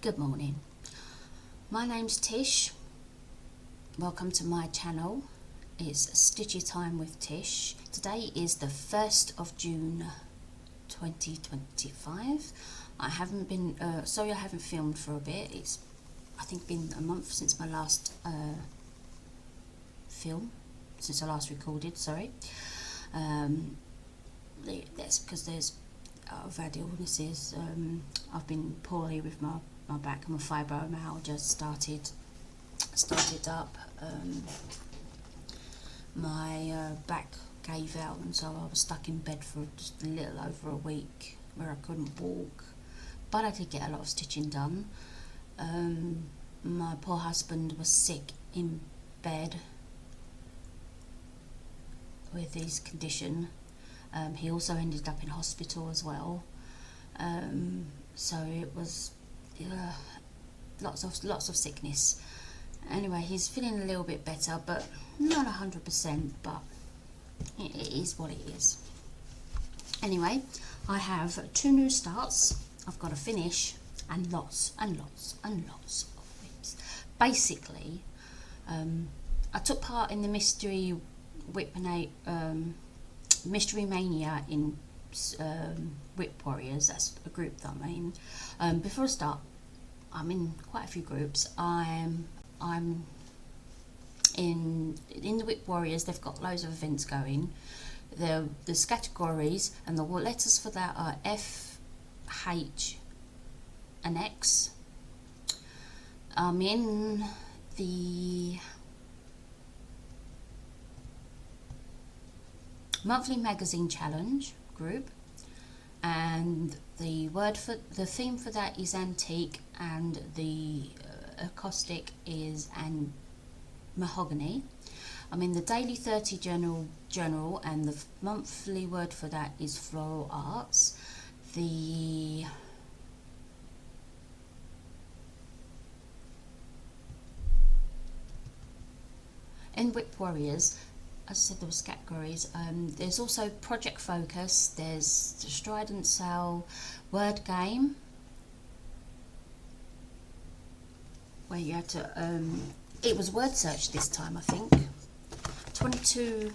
Good morning. My name's Tish. Welcome to my channel. It's Stitchy Time with Tish. Today is the 1st of June 2025. I haven't been, sorry I haven't filmed for a bit. It's, I think, been a month since my last since I last recorded, sorry. That's because I've had illnesses. I've been poorly with my back, and my fibromyalgia started up. My back gave out, and so I was stuck in bed for just a little over a week where I couldn't walk, but I did get a lot of stitching done. My poor husband was sick in bed with his condition. He also ended up in hospital as well. So it was lots of sickness. Anyway, he's feeling a little bit better, but not 100%, but it is what it is. Anyway, I have 2 new starts I've got to finish, and lots of whips. Basically, I took part in the Mystery Maynia in Whip Warriors. That's a group that I'm in. Before I start, I'm in quite a few groups. I'm in the Whip Warriors. They've got loads of events going. There's categories, and the letters for that are F, H, and X. I'm in the monthly magazine challenge group, and the theme for that is antique, and the acrostic is mahogany. I'm in the daily 30 journal, and the monthly word for that is floral arts. In Whip Warriors, as I said, there was categories. There's also Project Focus, there's the Stride and Sale word game, where you had to, it was word search this time, I think. 22,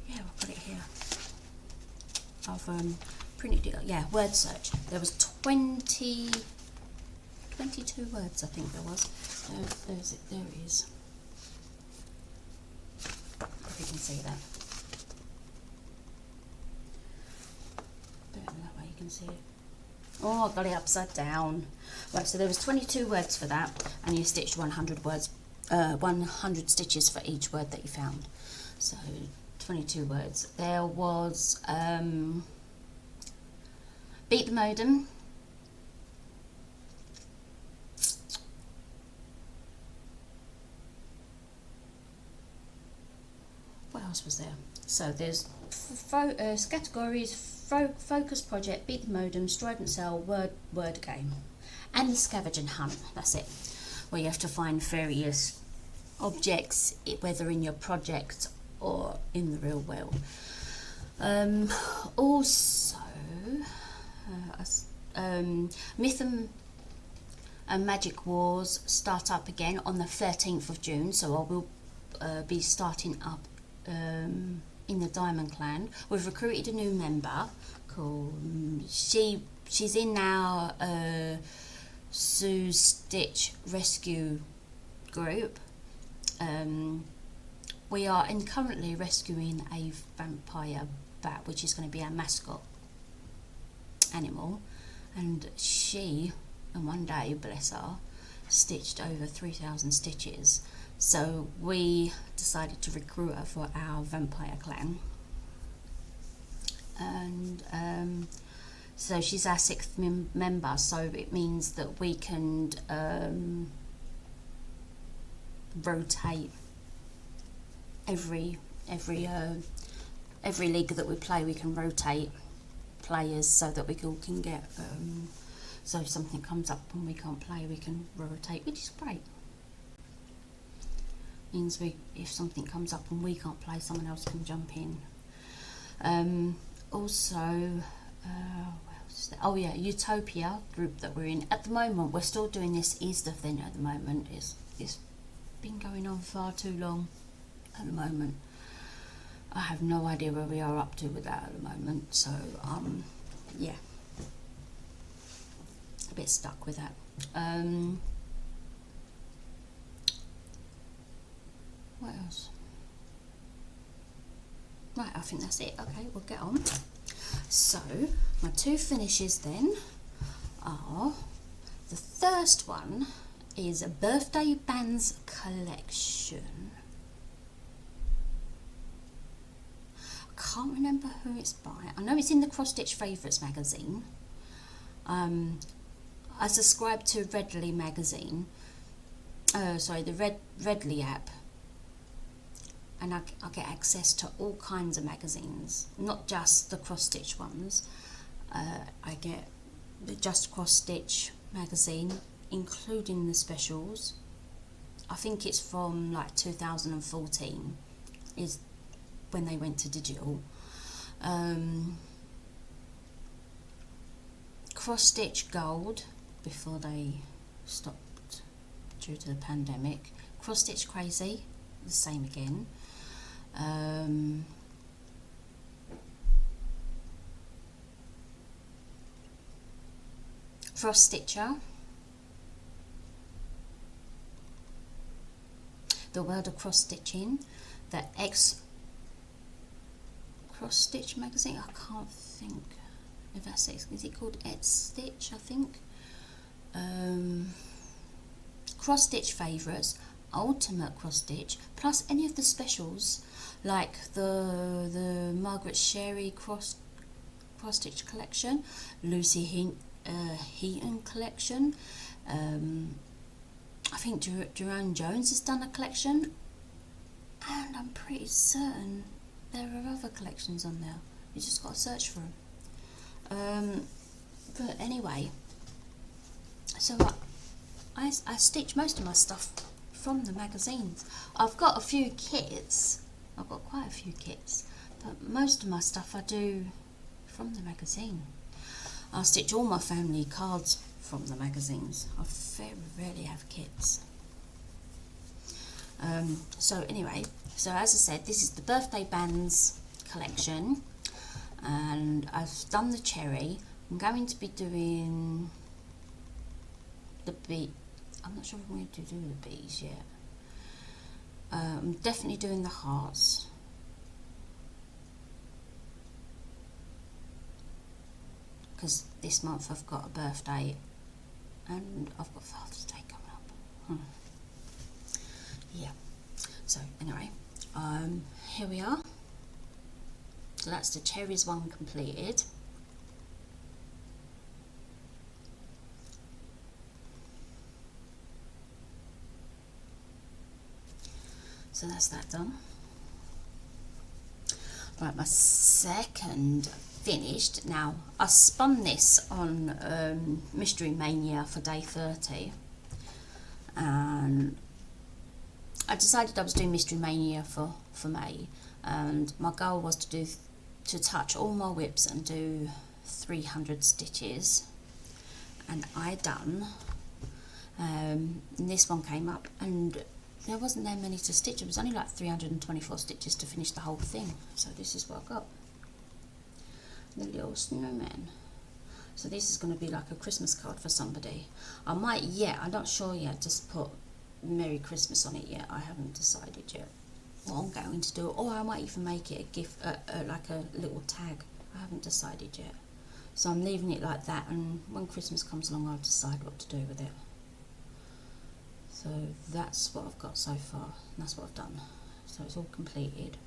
yeah, I'll put it here. I've printed it, yeah, word search. There was 22 words, I think there was. There it is. If you can see that. Better that way you can see it. Oh, I got it upside down. Right, so there was 22 words for that, and you stitched 100 words, 100 stitches for each word that you found. So 22 words. There was beat the modem. What else was there? So there's categories: focus project, beat the modem, stride and sell, word game, and the scavenging hunt. That's it, where you have to find various objects, whether in your project or in the real world. Also, Myth and Magic Wars start up again on the 13th of June. So I will be starting up in the Diamond Clan. We've recruited a new member called she's in our Sue Stitch rescue group. We are currently rescuing a vampire bat, which is going to be our mascot animal, and she, in one day, bless her, stitched over 3,000 stitches. So we decided to recruit her for our vampire clan, and so she's our 6th member. So it means that we can rotate every league that we play. We can rotate players so that we all can get. So if something comes up and we can't play, we can rotate, which is great. Means if something comes up and we can't play, someone else can jump in. Also, Oh yeah, Utopia group that we're in. At the moment, we're still doing this Easter thing at the moment. It's been going on far too long at the moment. I have no idea where we are up to with that at the moment. So, yeah. A bit stuck with that. What else? Right, I think that's it. Okay, we'll get on. So, my two finishes then are, the first one is a birthday bands collection. I can't remember who it's by. I know it's in the Cross Stitch Favourites magazine. I subscribe to Redley magazine. Sorry, the Redley app. And I get access to all kinds of magazines, not just the cross stitch ones. I get the Just Cross Stitch magazine, including the specials. I think it's from like 2014 is when they went to digital. Cross Stitch Gold, before they stopped due to the pandemic. Cross Stitch Crazy, the same again. Cross Stitcher, The World of Cross Stitching, the X Cross Stitch magazine. I can't think if that's it. Is it called X Stitch? I think. Cross Stitch Favourites, Ultimate Cross Stitch, plus any of the specials like the Margaret Sherry Cross Stitch collection, Lucy Heaton collection. I think Jerome Jones has done a collection, and I'm pretty certain there are other collections on there. You just got to search for them. But anyway, so I stitch most of my stuff from the magazines. I've got a few kits. I've got quite a few kits, but most of my stuff I do from the magazine. I stitch all my family cards from the magazines. I very rarely have kits. So anyway, so as I said, this is the birthday bands collection, and I've done the cherry. I'm going to be doing the bee. I'm not sure if I'm going to do the bees yet. I'm definitely doing the hearts. Because this month I've got a birthday and I've got Father's Day coming up. Yeah. So anyway, here we are. So that's the cherries one completed. So that's that done. Right, my second finished. Now, I spun this on Mystery Mania for day 30. And I decided I was doing Mystery Mania for May. And my goal was to touch all my whips and do 300 stitches. And I done. And this one came up, and there wasn't that many to stitch. It was only like 324 stitches to finish the whole thing. So this is what I got. The little snowman. So this is going to be like a Christmas card for somebody. I might, I'm not sure yet, just put Merry Christmas on it yet. I haven't decided yet what I'm going to do. Or I might even make it a gift, like a little tag. I haven't decided yet. So I'm leaving it like that, and when Christmas comes along I'll decide what to do with it. So that's what I've got so far, and that's what I've done. So it's all completed.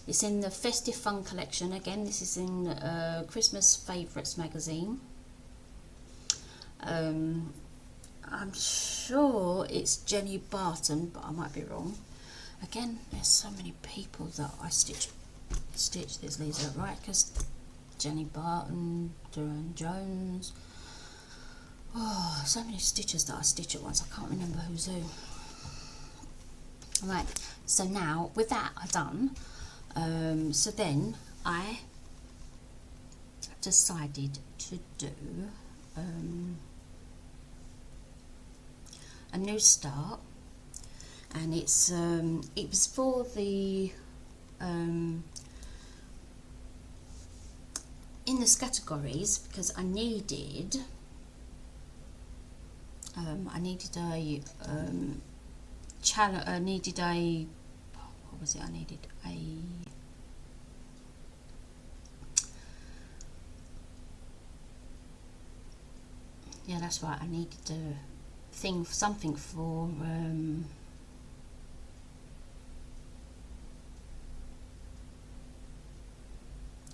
It's in the Festive Fun collection. Again, this is in Christmas Favourites magazine. I'm sure it's Jenny Barton, but I might be wrong. Again, there's so many people that I stitch. There's Lisa Rikus, Jenny Barton, Jerome Jones. Oh, so many stitches that I stitch at once. I can't remember who's who. Right, so now with that I've done. So then I decided to do a new start, and it's it was for the in this categories, because I needed a challenge. I needed a, what was it? I needed a yeah, that's right. I needed a thing, something for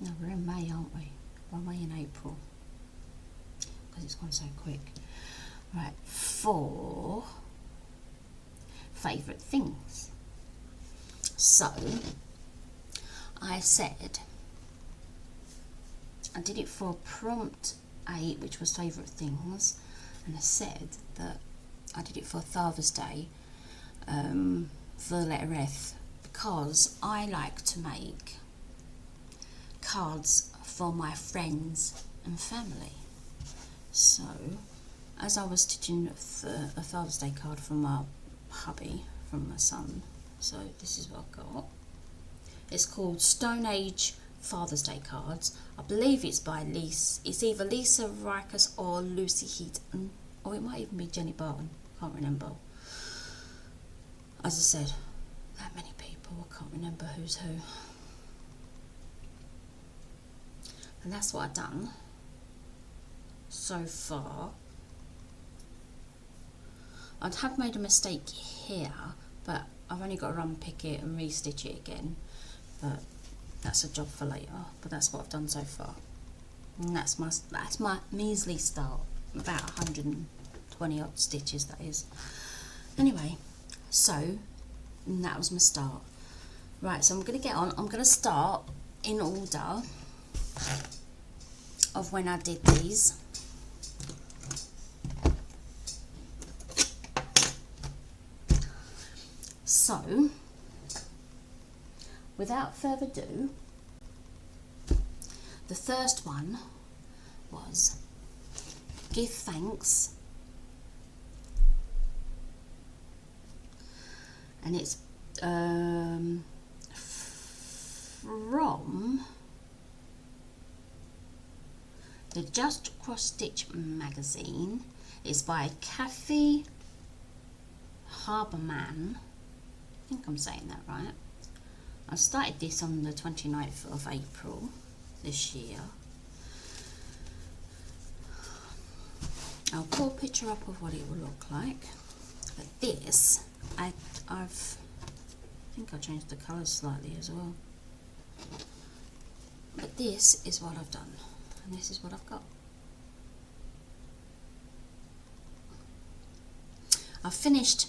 no, we're in May, aren't we? We're May in April, because it's gone so quick. Right, for favourite things. So I said, I did it for prompt 8, which was favourite things, and I said that I did it for Father's Day, for the letter F, because I like to make cards for my friends and family. So as I was stitching a Father's Day card from my hubby, from my son, so this is what I've got. It's called Stone Age Father's Day Cards. I believe it's by Lisa. It's either Lisa Rikus or Lucy Heaton, or it might even be Jenny Barton. Can't remember. As I said, that many people, I can't remember who's who. And that's what I've done so far. I'd have made a mistake here, but I've only got to unpick it and restitch it again. But that's a job for later. But that's what I've done so far. And that's my measly start. About 120 odd stitches, that is. Anyway, so that was my start. Right, so I'm going to get on. I'm going to start in order of when I did these. So, without further ado, the first one was Give Thanks, and it's from the Just Cross Stitch magazine. It's by Kathy Harberman. I think I'm saying that right. I started this on the 29th of April this year. I'll pull a picture up of what it will look like. But this, I think I changed the colours slightly as well. But this is what I've done, and this is what I've got. I've finished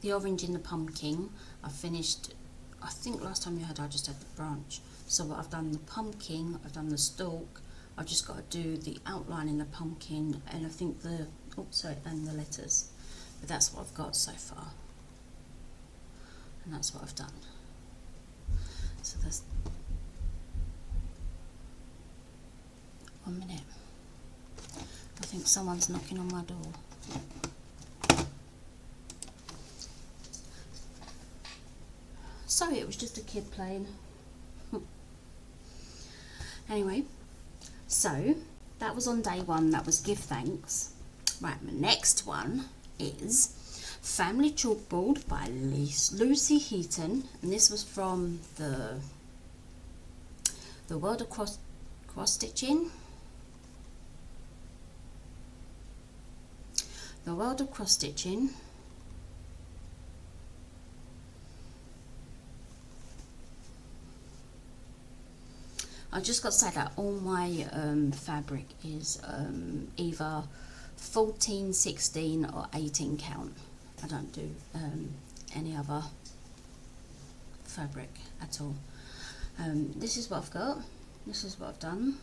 the orange in the pumpkin. I finished, I think last time you had, I just had the branch. So I've done the pumpkin, I've done the stalk, I've just got to do the outline in the pumpkin, and I think the, oh sorry, and the letters. But that's what I've got so far. And that's what I've done. So there's, 1 minute. I think someone's knocking on my door. Sorry, it was just a kid playing. Anyway, so that was on day 1, that was Give Thanks. Right, my next one is Family Chalkboard by Lucy Heaton, and this was from the World of Cross Stitching. The World of Cross Stitching. I just got to say that all my fabric is either 14, 16 or 18 count. I don't do any other fabric at all. This is what I've got. This is what I've done.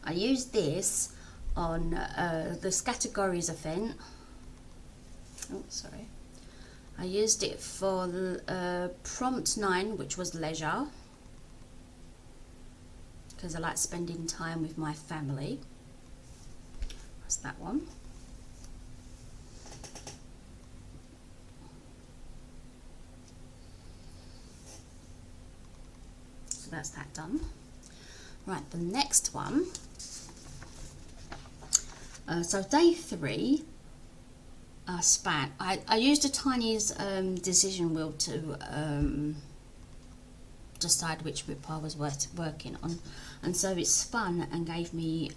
I used this on the Categories event. Oh, sorry. I used it for prompt 9, which was leisure, because I like spending time with my family. That's that one. So that's that done. Right, the next one. So day 3, span. I used a Tiny's decision wheel to decide which whip I was working on, and so it spun and gave me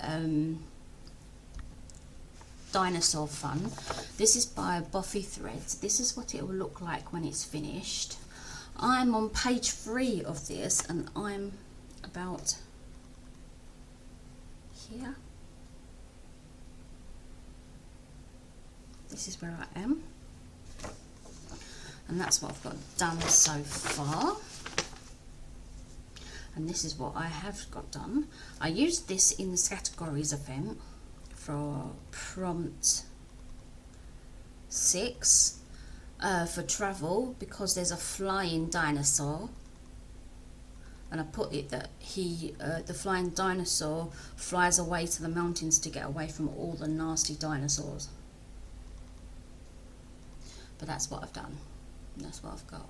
Dinosaur Fun. This is by Buffy Threads. This is what it will look like when it's finished. I'm on page 3 of this, and I'm about here. This is where I am, and that's what I've got done so far. And this is what I have got done. I used this in the categories event for prompt 6 for travel, because there's a flying dinosaur, and I put it that the flying dinosaur flies away to the mountains to get away from all the nasty dinosaurs. But that's what I've done. That's what I've got.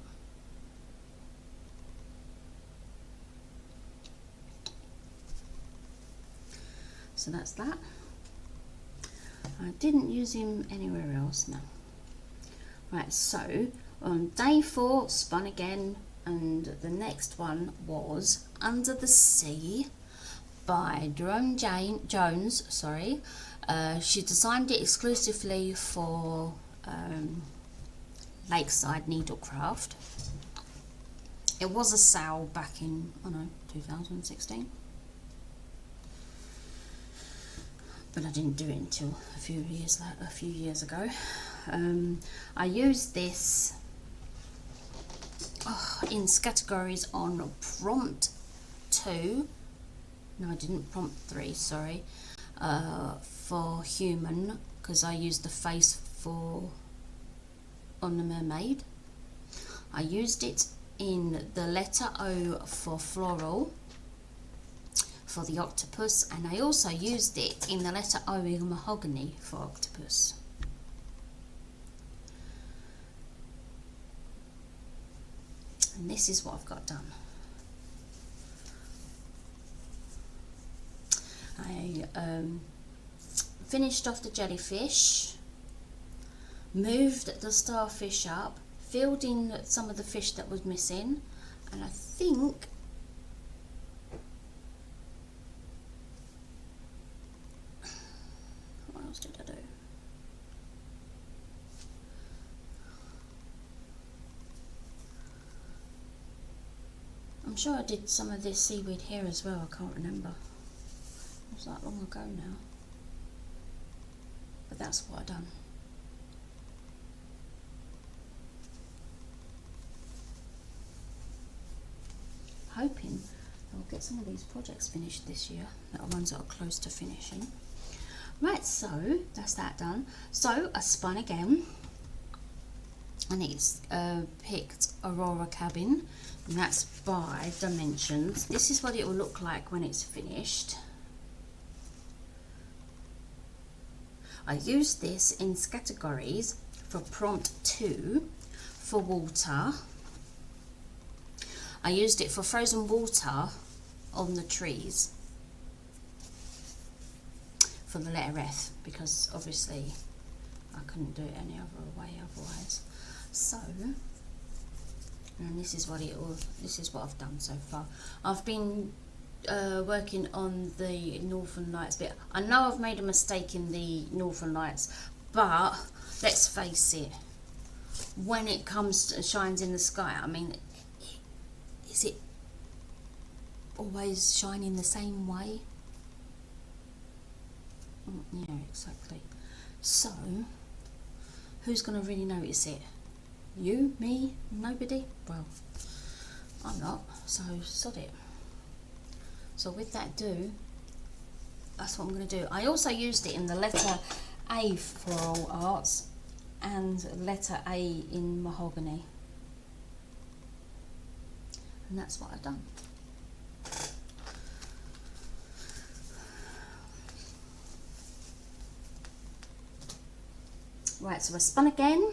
So that's that. I didn't use him anywhere else, no. Right, so on day 4, spun again, and the next one was Under the Sea by Jerome Jones. Sorry, she designed it exclusively for Lakeside Needlecraft. It was a sale back in 2016. But I didn't do it until a few years ago. I used this in categories on prompt 2. No, I didn't. Prompt 3. Sorry, for human, because I used the face on the mermaid. I used it in the letter O for floral, for the octopus, and I also used it in the letter O in mahogany for octopus. And this is what I've got done. I finished off the jellyfish, moved the starfish up, filled in some of the fish that was missing, and I think what else did I do? I'm sure I did some of this seaweed here as well. I can't remember. It was that long ago now. But that's what I've done. Hoping I'll get some of these projects finished this year, the ones that are close to finishing. Right, so that's that done. So I spun again, and it's picked Aurora Cabin, and that's by Dimensions. This is what it will look like when it's finished. I used this in categories for prompt 2 for water. I used it for frozen water on the trees for the letter F, because obviously I couldn't do it any other way otherwise. So, and this is what I've done so far. I've been working on the Northern Lights bit. I know I've made a mistake in the Northern Lights, but let's face it, when it comes to shines in the sky, I mean, is it always shining the same way? Yeah, exactly. So, who's going to really notice it? You? Me? Nobody? Well, I'm not, so sod it. So with that that's what I'm going to do. I also used it in the letter A Floral Arts and letter A in mahogany. And that's what I've done. Right, so I spun again,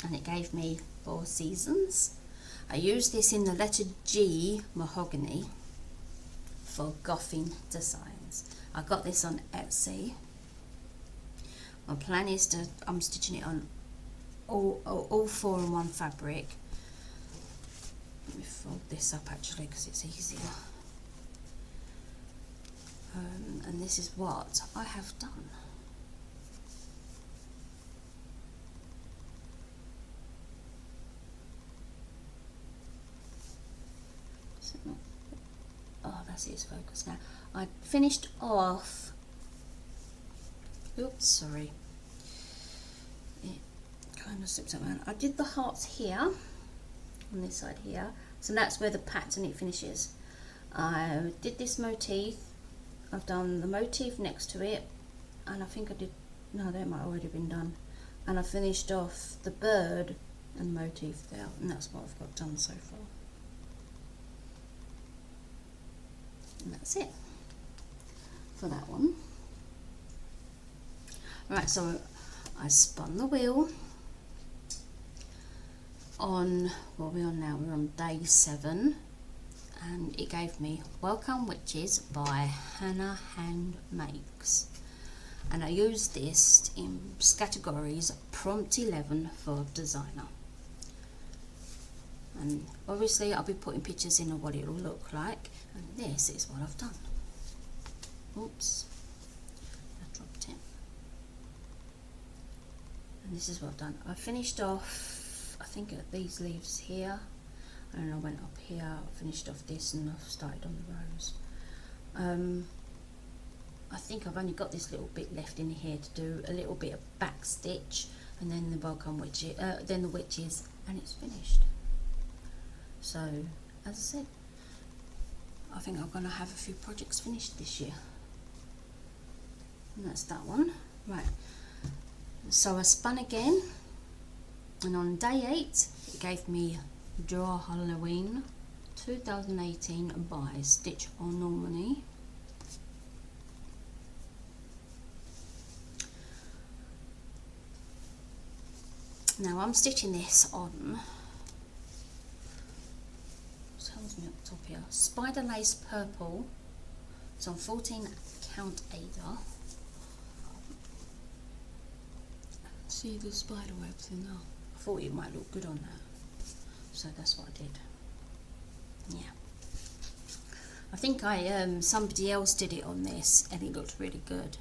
and it gave me 4 seasons. I used this in the letter G mahogany for Goffin Designs. I got this on Etsy. My plan is to, I'm stitching it on all 4 in 1 fabric. Let me fold this up actually because it's easier. And this is what I have done. Oh, that's its focus now. I finished off. Oops, sorry. It kind of slipped around. I did the hearts here, on this side here. So that's where the pattern it finishes. I did this motif. I've done the motif next to it, and I think I did. No, that might have already been done. And I finished off the bird and motif there, and that's what I've got done so far. And that's it for that one. Right, so I spun the wheel on, what are we on now? We're on day 7, and it gave me Welcome Witches by Hannah Handmakes, and I used this in categories prompt 11 for designer. And obviously I'll be putting pictures in of what it'll look like, and this is what I've done. Oops, I dropped it. And this is what I've done. I finished off, I think, at these leaves here, and I went up here, I finished off this, and I've started on the rose. I think I've only got this little bit left in here to do a little bit of back stitch, and then the Welcome Witches, then the witches, and it's finished. So, as I said, I think I'm going to have a few projects finished this year. And that's that one. Right, so I spun again, and on day 8 it gave me Draw Halloween 2018 by Stitch on Normani. Now I'm stitching this on, tells me up top here, Spider Lace Purple. It's on 14 count Ada. See the spider webs in there? I thought it might look good on that, so that's what I did. Yeah, I think somebody else did it on this and it looked really good,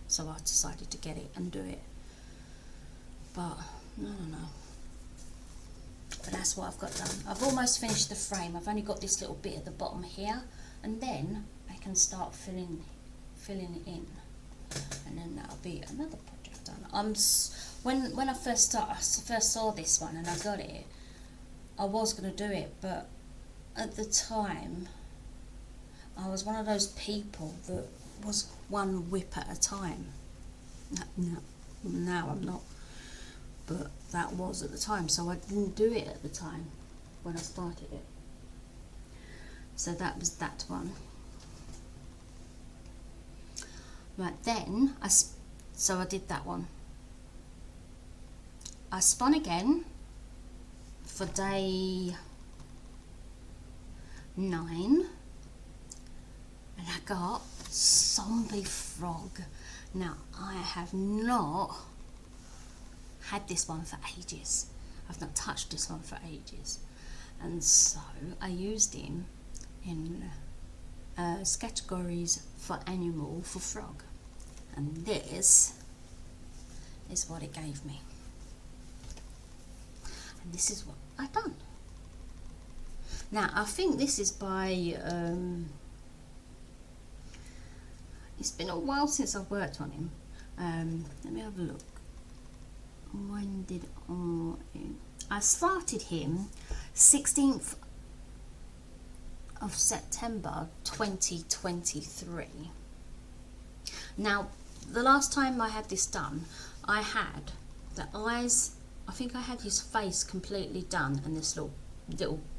so I decided to get it and do it. But I don't know. But that's what I've got done. I've almost finished the frame. I've only got this little bit at the bottom here, and then I can start filling it in, and then that'll be another project done. When I first saw this one and I got it, I was going to do it, but at the time I was one of those people that was one whip at a time. No, now I'm not. But that was at the time, so I didn't do it at the time when I started it. So that was that one. Right, then so I did that one. I spun again for day 9, and I got Zombie Frog. Now I have not had this one for ages. I've not touched this one for ages, and so I used him in categories for animal for frog, and this is what it gave me, and this is what I've done. Now I think this is by it's been a while since I've worked on him. Let me have a look. When did I started him 16th of September 2023. Now the last time I had this done, I had The eyes, I think I had his face completely done and this little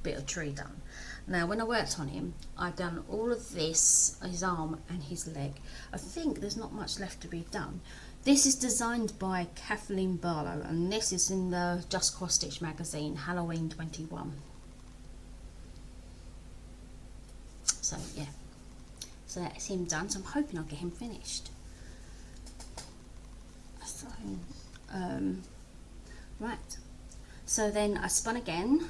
bit of tree done. Now when I worked on him, I've done all of this, his arm and his leg. I think there's not much left to be done. This is designed by Kathleen Barlow, and this is in the Just Cross Stitch magazine, Halloween 21. So yeah, so that's him done. So I'm hoping I'll get him finished. So right, so then I spun again,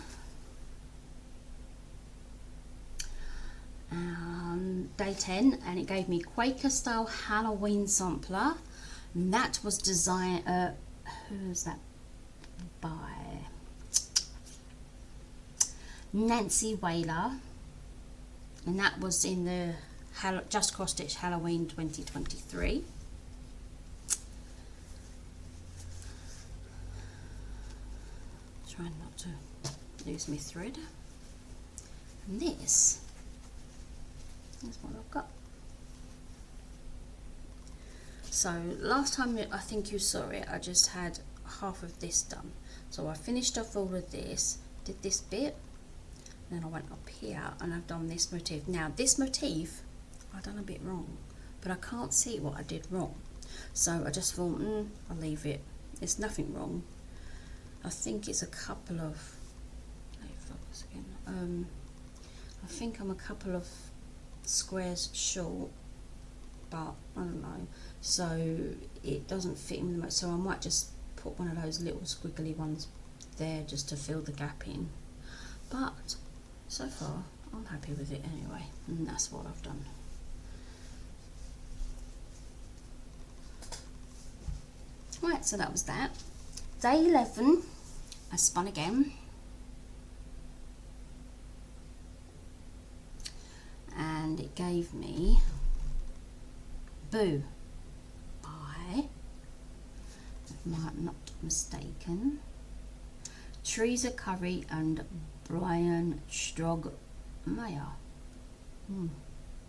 day 10, and it gave me Quaker Style Halloween Sampler, and that was designed, who's that by? Nancy Whaler, and that was in the Just Cross Stitch Halloween 2023. Trying not to lose my thread. And this is what I've got. So last time I think you saw it, I just had half of this done. So I finished off all of this, did this bit, then I went up here and I've done this motif. Now this motif, I've done a bit wrong, but I can't see what I did wrong. So I just thought, I'll leave it. There's nothing wrong. I think it's a couple of, let me focus again. I think I'm a couple of squares short, but I don't know. So it doesn't fit in the most. So I might just put one of those little squiggly ones there just to fill the gap in. But so far, I'm happy with it anyway, and that's what I've done. Right, so that was that. Day 11, I spun again, and it gave me Boo by, if I'm not mistaken, Teresa Curry and Brian Strogmeyer. I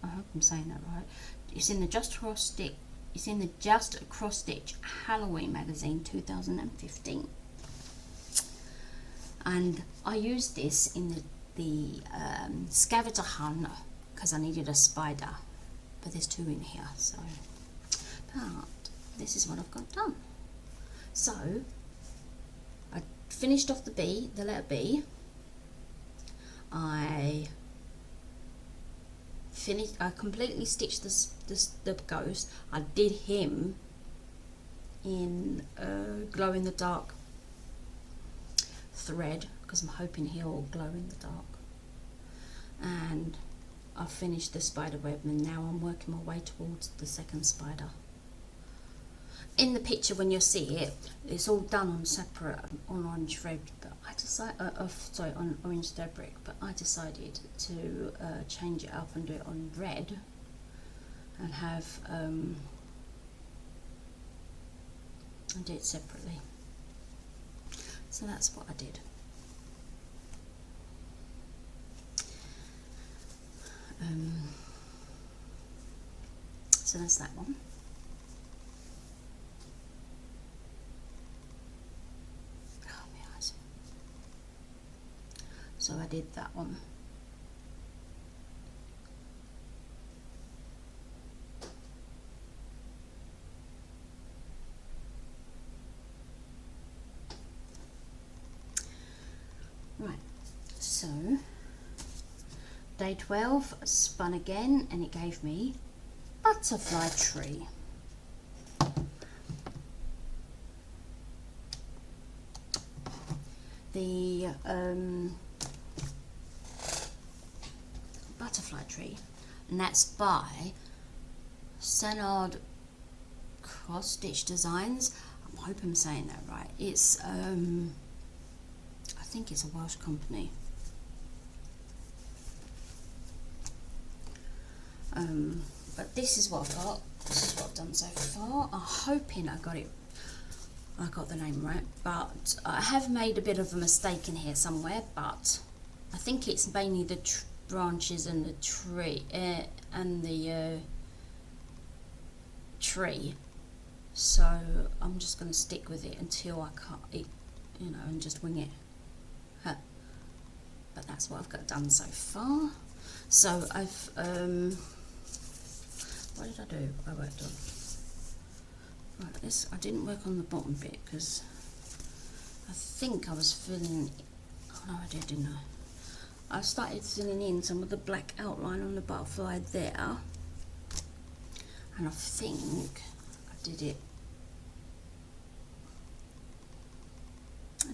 hope I'm saying that right. It's in the Just Cross Stitch. It's in the Just Cross Stitch Halloween magazine 2015. And I used this in the scavenger hunt because I needed a spider, but there's two in here. So, but this is what I've got done. So I finished off the letter B. I completely stitched the ghost. I did him in glow in the dark thread because I'm hoping he'll glow in the dark. And I finished the spider web, and now I'm working my way towards the second spider. In the picture, when you see it, it's all done on separate on orange thread, but I decided, on orange fabric. But I decided to change it up and do it on red, and have and do it separately. So that's what I did. So that's that one. Oh, my eyes. So I did that one. Right, so day 12, spun again, and it gave me butterfly tree. The butterfly tree, and that's by Senard Cross Stitch Designs. I hope I'm saying that right. It's I think it's a Welsh company. But this is what I've got. This is what I've done so far. I'm hoping I got the name right, but I have made a bit of a mistake in here somewhere, but I think it's mainly the branches and the tree and the tree. So I'm just going to stick with it until I cut it, you know, and just wing it. But that's what I've got done so far. So I've what did I do? I worked on, right, this, I didn't work on the bottom bit because I think I was filling, oh no I did, didn't I started filling in some of the black outline on the butterfly there, and I think I did it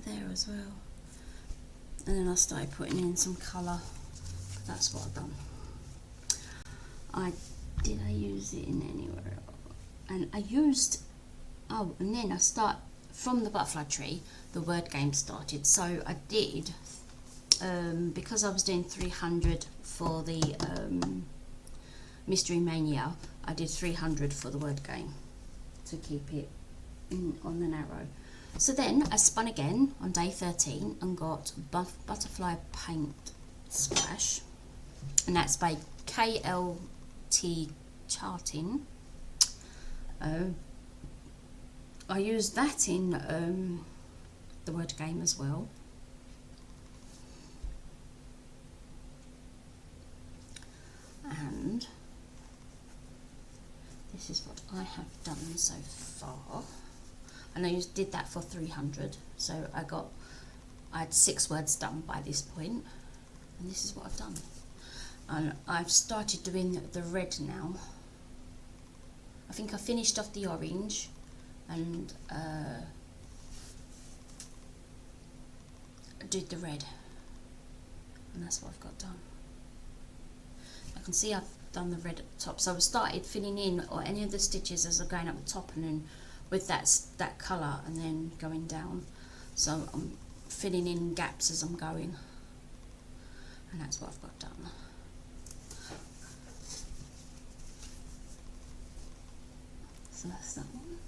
there as well, and then I started putting in some colour. That's what I've done. Did I use it in anywhere? And I used, oh, and then I start from the butterfly tree, the word game started. So I did, because I was doing 300 for the Mystery Mania, I did 300 for the word game to keep it on the narrow. So then I spun again on day 13 and got Butterfly Paint Splash, and that's by KLT Charting. I used that in the word game as well. And this is what I have done so far. And I did that for 300, so I had 6 words done by this point, and this is what I've done. And I've started doing the red now. I think I finished off the orange, and did the red, and that's what I've got done. I can see I've done the red at the top, so I've started filling in or any of the stitches as I'm going up the top, and then with that colour, and then going down. So I'm filling in gaps as I'm going, and that's what I've got done. So that's that one.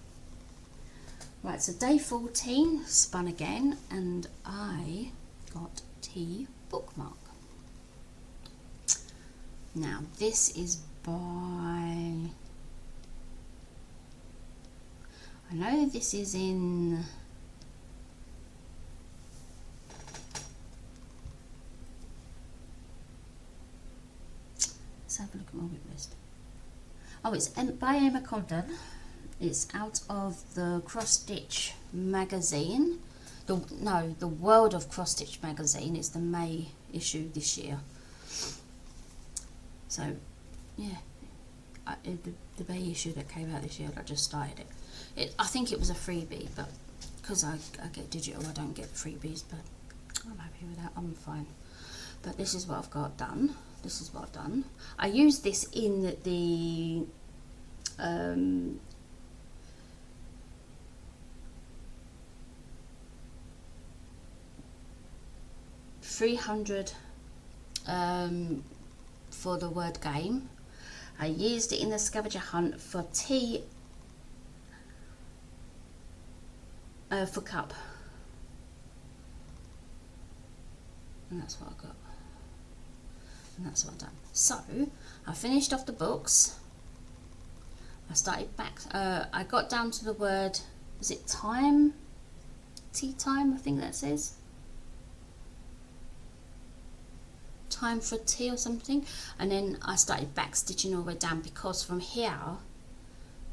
Right, so day 14, spun again, and I got T bookmark. Now this is by, I know this is in, let's have a look at my whip list. Oh, it's by Emma Condon. It's out of the Cross Stitch magazine. The World of Cross Stitch magazine. It's the May issue this year. So, yeah, the May issue that came out this year, I just started it. I think it was a freebie, but because I get digital, I don't get freebies, but I'm happy with that, I'm fine. But this is what I've got done. This is what I've done. I used this in the 300 for the word game. I used it in the scavenger hunt for T for cup, and that's what I got, and that's what I've done. So I finished off the books. I started back, I got down to the word, is it time? Tea time, I think that says. Time for tea or something, and then I started back stitching all the way down, because from here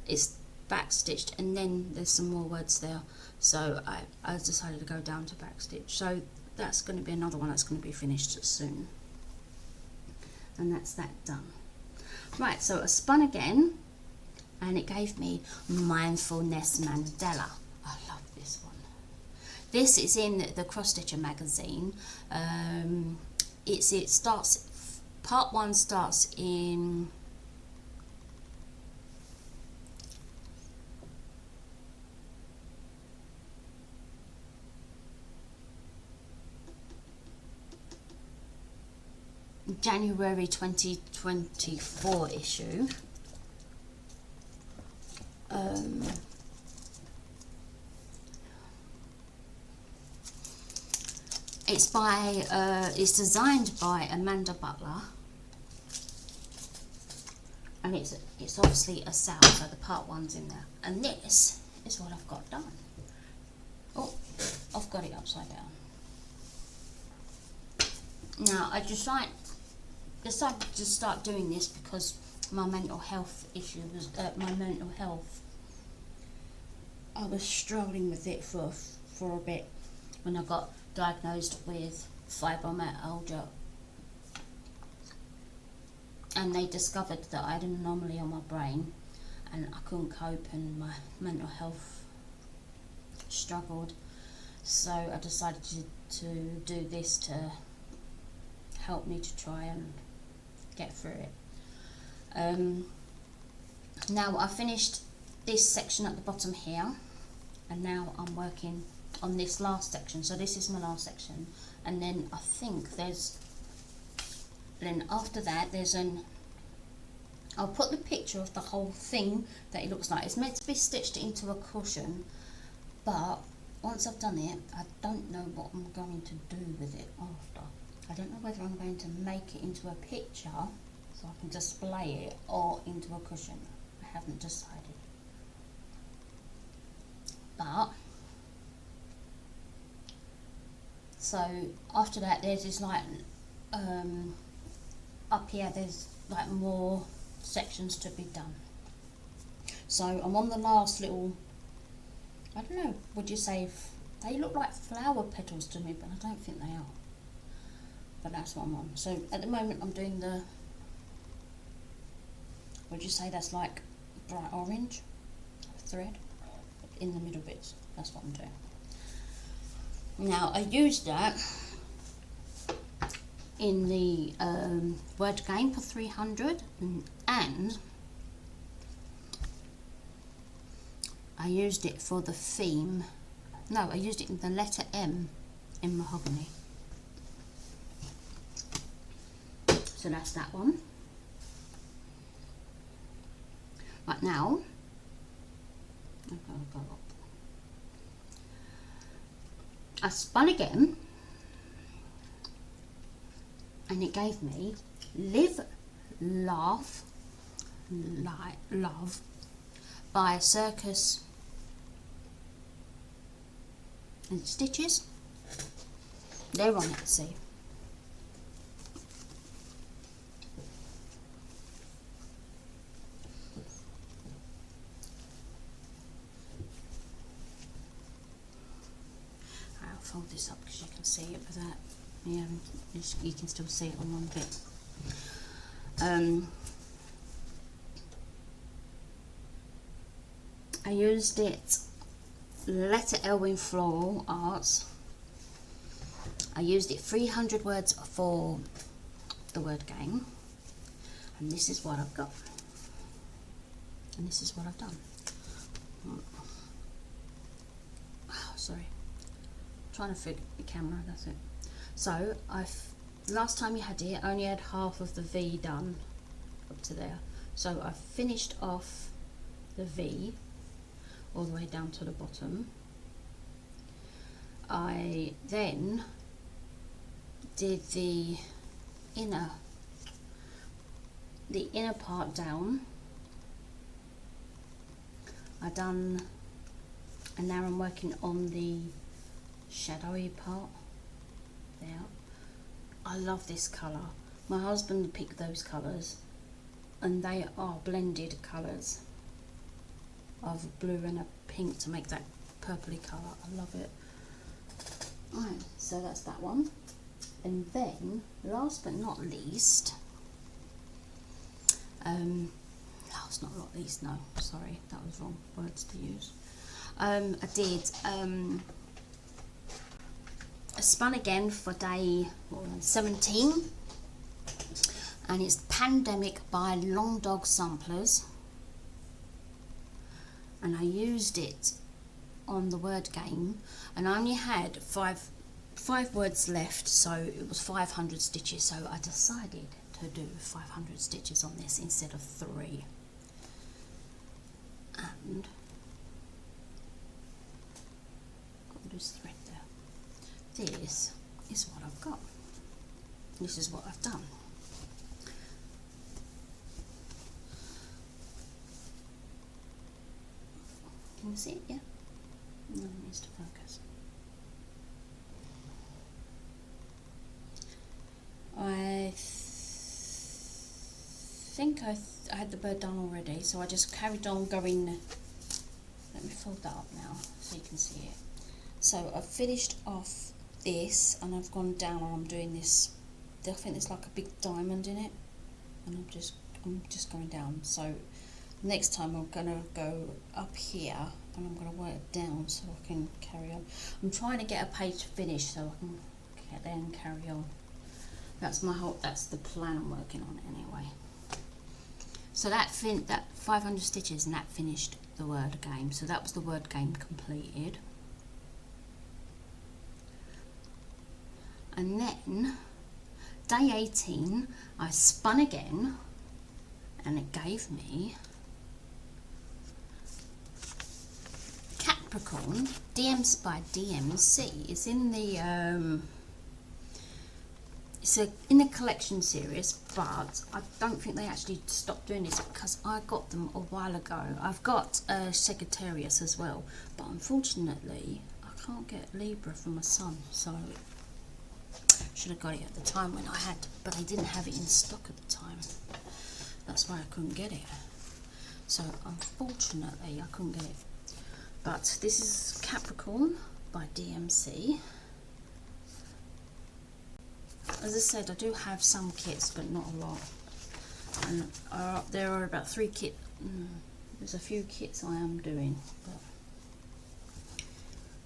it's back stitched and then there's some more words there, so I decided to go down to back stitch. So that's going to be another one that's going to be finished soon, and that's that done. Right, so I spun again, and it gave me Mindfulness Mandela. I love this one. This is in the Cross Stitcher magazine. It starts, part 1 starts in January 2024 issue. It's designed by Amanda Butler, and and it's obviously a cell, so the part 1's in there. And this is what I've got done. Oh, I've got it upside down. Now I decided to start doing this because my mental health issue was I was struggling with it for a bit when I got diagnosed with fibromyalgia, and they discovered that I had an anomaly on my brain and I couldn't cope, and my mental health struggled. So I decided to do this to help me to try and get through it. Now I finished this section at the bottom here, and now I'm working on this last section. So this is my last section, and then I think then after that there's I'll put the picture of the whole thing that it looks like. It's meant to be stitched into a cushion, but once I've done it, I don't know what I'm going to do with it after. I don't know whether I'm going to make it into a picture so I can display it, or into a cushion. I haven't decided. But so after that there's this like up here there's like more sections to be done. So I'm on the last little, I don't know, would you say they look like flower petals to me, but I don't think they are. But that's what I'm on. So at the moment I'm doing the, would you say that's like bright orange thread in the middle bits? That's what I'm doing. Now I used that in the word game for 300, and I used it for the theme. No, I used it in the letter M in mahogany. So that's that one. Right now, I've got to go up. I spun again, and it gave me Live, Laugh, Love by Circus and Stitches. They're on it, see. I'll fold this up because you can see it without, yeah, you can still see it on one bit. I used it, letter L in Floral Arts. I used it 300 words for the word game, and this is what I've got, and this is what I've done. Oh, sorry, I'm trying to fit the camera, that's it. So last time you had it, I only had half of the V done up to there, so I finished off the V all the way down to the bottom. I then did the inner part down. And now I'm working on the shadowy part there. I love this colour. My husband picked those colours, and they are blended colours of blue and a pink to make that purpley colour. I love it. Right, so that's that one. And then, last but not least, last not least, no, sorry, that was wrong words to use. I did I spun again for day 17, and it's Pandemic by Long Dog Samplers, and I used it on the word game, and I only had five words left, so it was 500 stitches, so I decided to do 500 stitches on this instead of 3. And got this thread there. This is what I've got. This is what I've done. Can you see it? Yeah? No, it needs to focus. I think I had the bird done already, so I just carried on going. Let me fold that up now so you can see it. So I've finished off this and I've gone down and I'm doing this. I think there's like a big diamond in it, and I'm just going down. So next time I'm gonna go up here and I'm gonna work down so I can carry on. I'm trying to get a page finished so I can then carry on. That's the plan I'm working on anyway. So that 500 stitches, and that finished the word game. So that was the word game completed. And then day 18 I spun again, and it gave me Capricorn DMs by DMC. It's in the it's in the collection series, but I don't think they actually stopped doing this because I got them a while ago. I've got Sagittarius as well, but unfortunately I can't get Libra for my son, so should have got it at the time when I had, but they didn't have it in stock at the time. That's why I couldn't get it. So unfortunately I couldn't get it. But this is Capricorn by DMC. As I said, I do have some kits, but not a lot. And there are about 3 kits. There's a few kits I am doing, but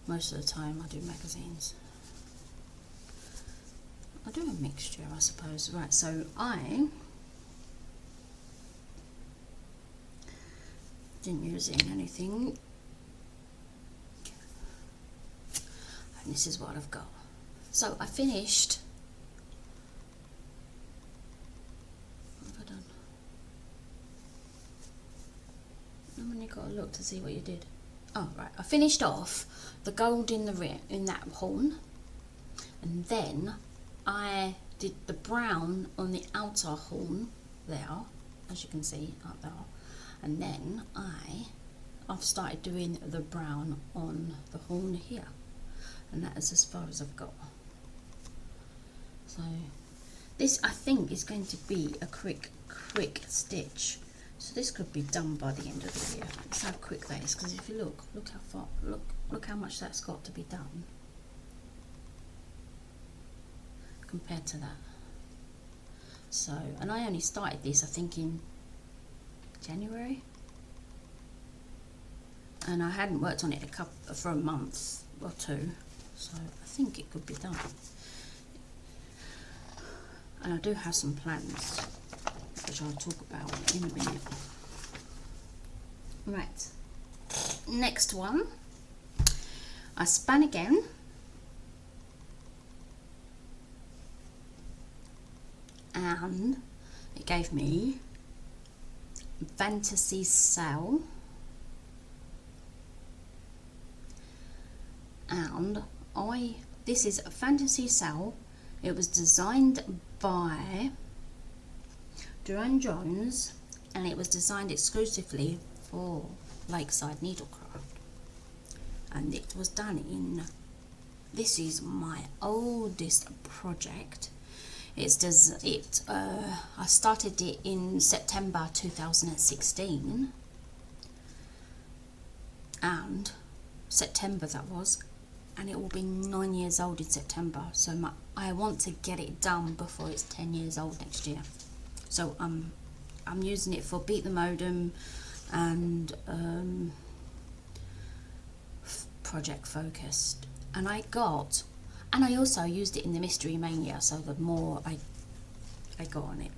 most of the time I do magazines. I do a mixture, I suppose. Right, so I didn't use it in anything. And this is what I've got. So I finished. What have I done? And then you got to look to see what you did. Oh, right. I finished off the gold in that horn, and then I did the brown on the outer horn there, as you can see up there, and then I've started doing the brown on the horn here, and that is as far as I've got. So this I think is going to be a quick stitch, so this could be done by the end of the year. That's how quick that is, because if you look how far, look how much that's got to be done compared to that. So, and I only started this I think in January, and I hadn't worked on it for a month or 2, so I think it could be done. And I do have some plans which I'll talk about in a minute. Right, next one, I spun again, and it gave me Fantasy Cell, and this is a Fantasy Cell. It was designed by Duran Jones, and it was designed exclusively for Lakeside Needlecraft, and it was done in, this is my oldest project. I started it in September 2016, and September that was, and it will be 9 years old in September. So I want to get it done before it's 10 years old next year. So I'm using it for Beat the Modem and Project Focused, and I also used it in the Mystery Mania, so the more I got on it,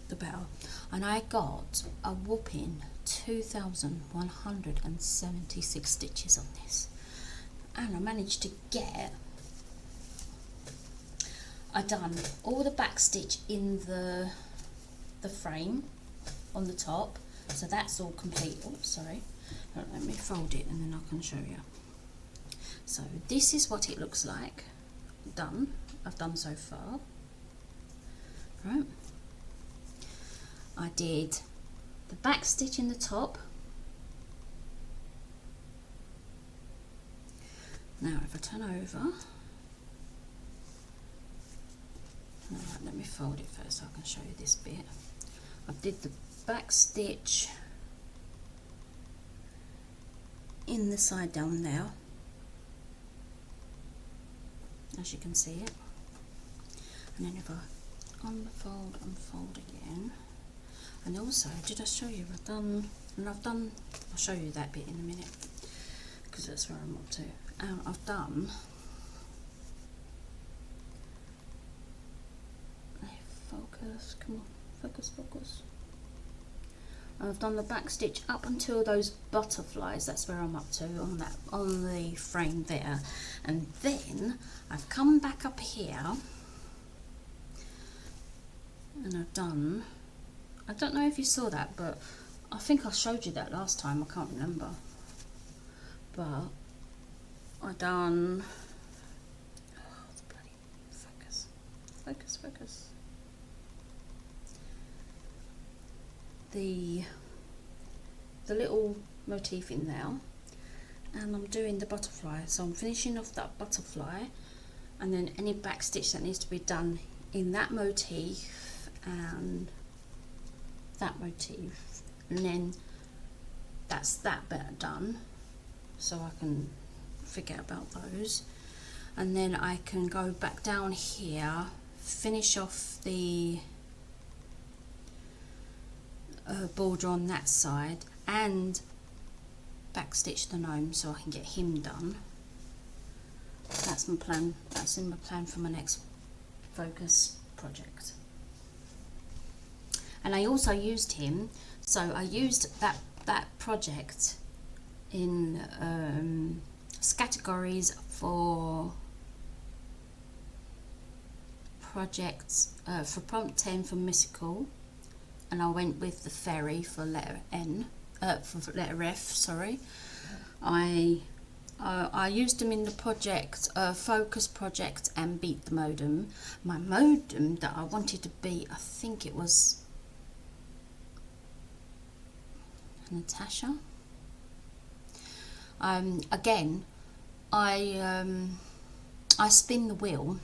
the better. And I got a whopping 2,176 stitches on this, and I managed to get, I done all the back stitch in the frame on the top, so that's all complete. Oh, sorry, let me fold it and then I can show you. So this is what it looks like I've done so far. Right, I did the back stitch in the top, Now if I turn over, alright, let me fold it first so I can show you this bit. I did the back stitch in the side down now, as you can see it, and then if I unfold and fold again, and also did I show you I'll show you that bit in a minute because that's where I'm up to. I've done focus, come on, focus. I've done the back stitch up until those butterflies. That's where I'm up to on the frame there, and then I've come back up here and I've done, I don't know if you saw that, but I think I showed you that last time, I can't remember, but I done, oh, the bloody focus, the little motif in there, and I'm doing the butterfly, so I'm finishing off that butterfly, and then any back stitch that needs to be done in that motif and that motif, and then that's that bit done, so I can forget about those, and then I can go back down here, finish off the border on that side and back stitch the gnome so I can get him done. That's my plan. That's in my plan for my next focus project. And I also used him, so I used that project in categories for projects for prompt 10 for mystical, and I went with the fairy for letter N, for letter F, sorry. I used them in the project, focus project and beat the modem. My modem that I wanted to beat, I think it was Natasha. Again, I spin the wheel.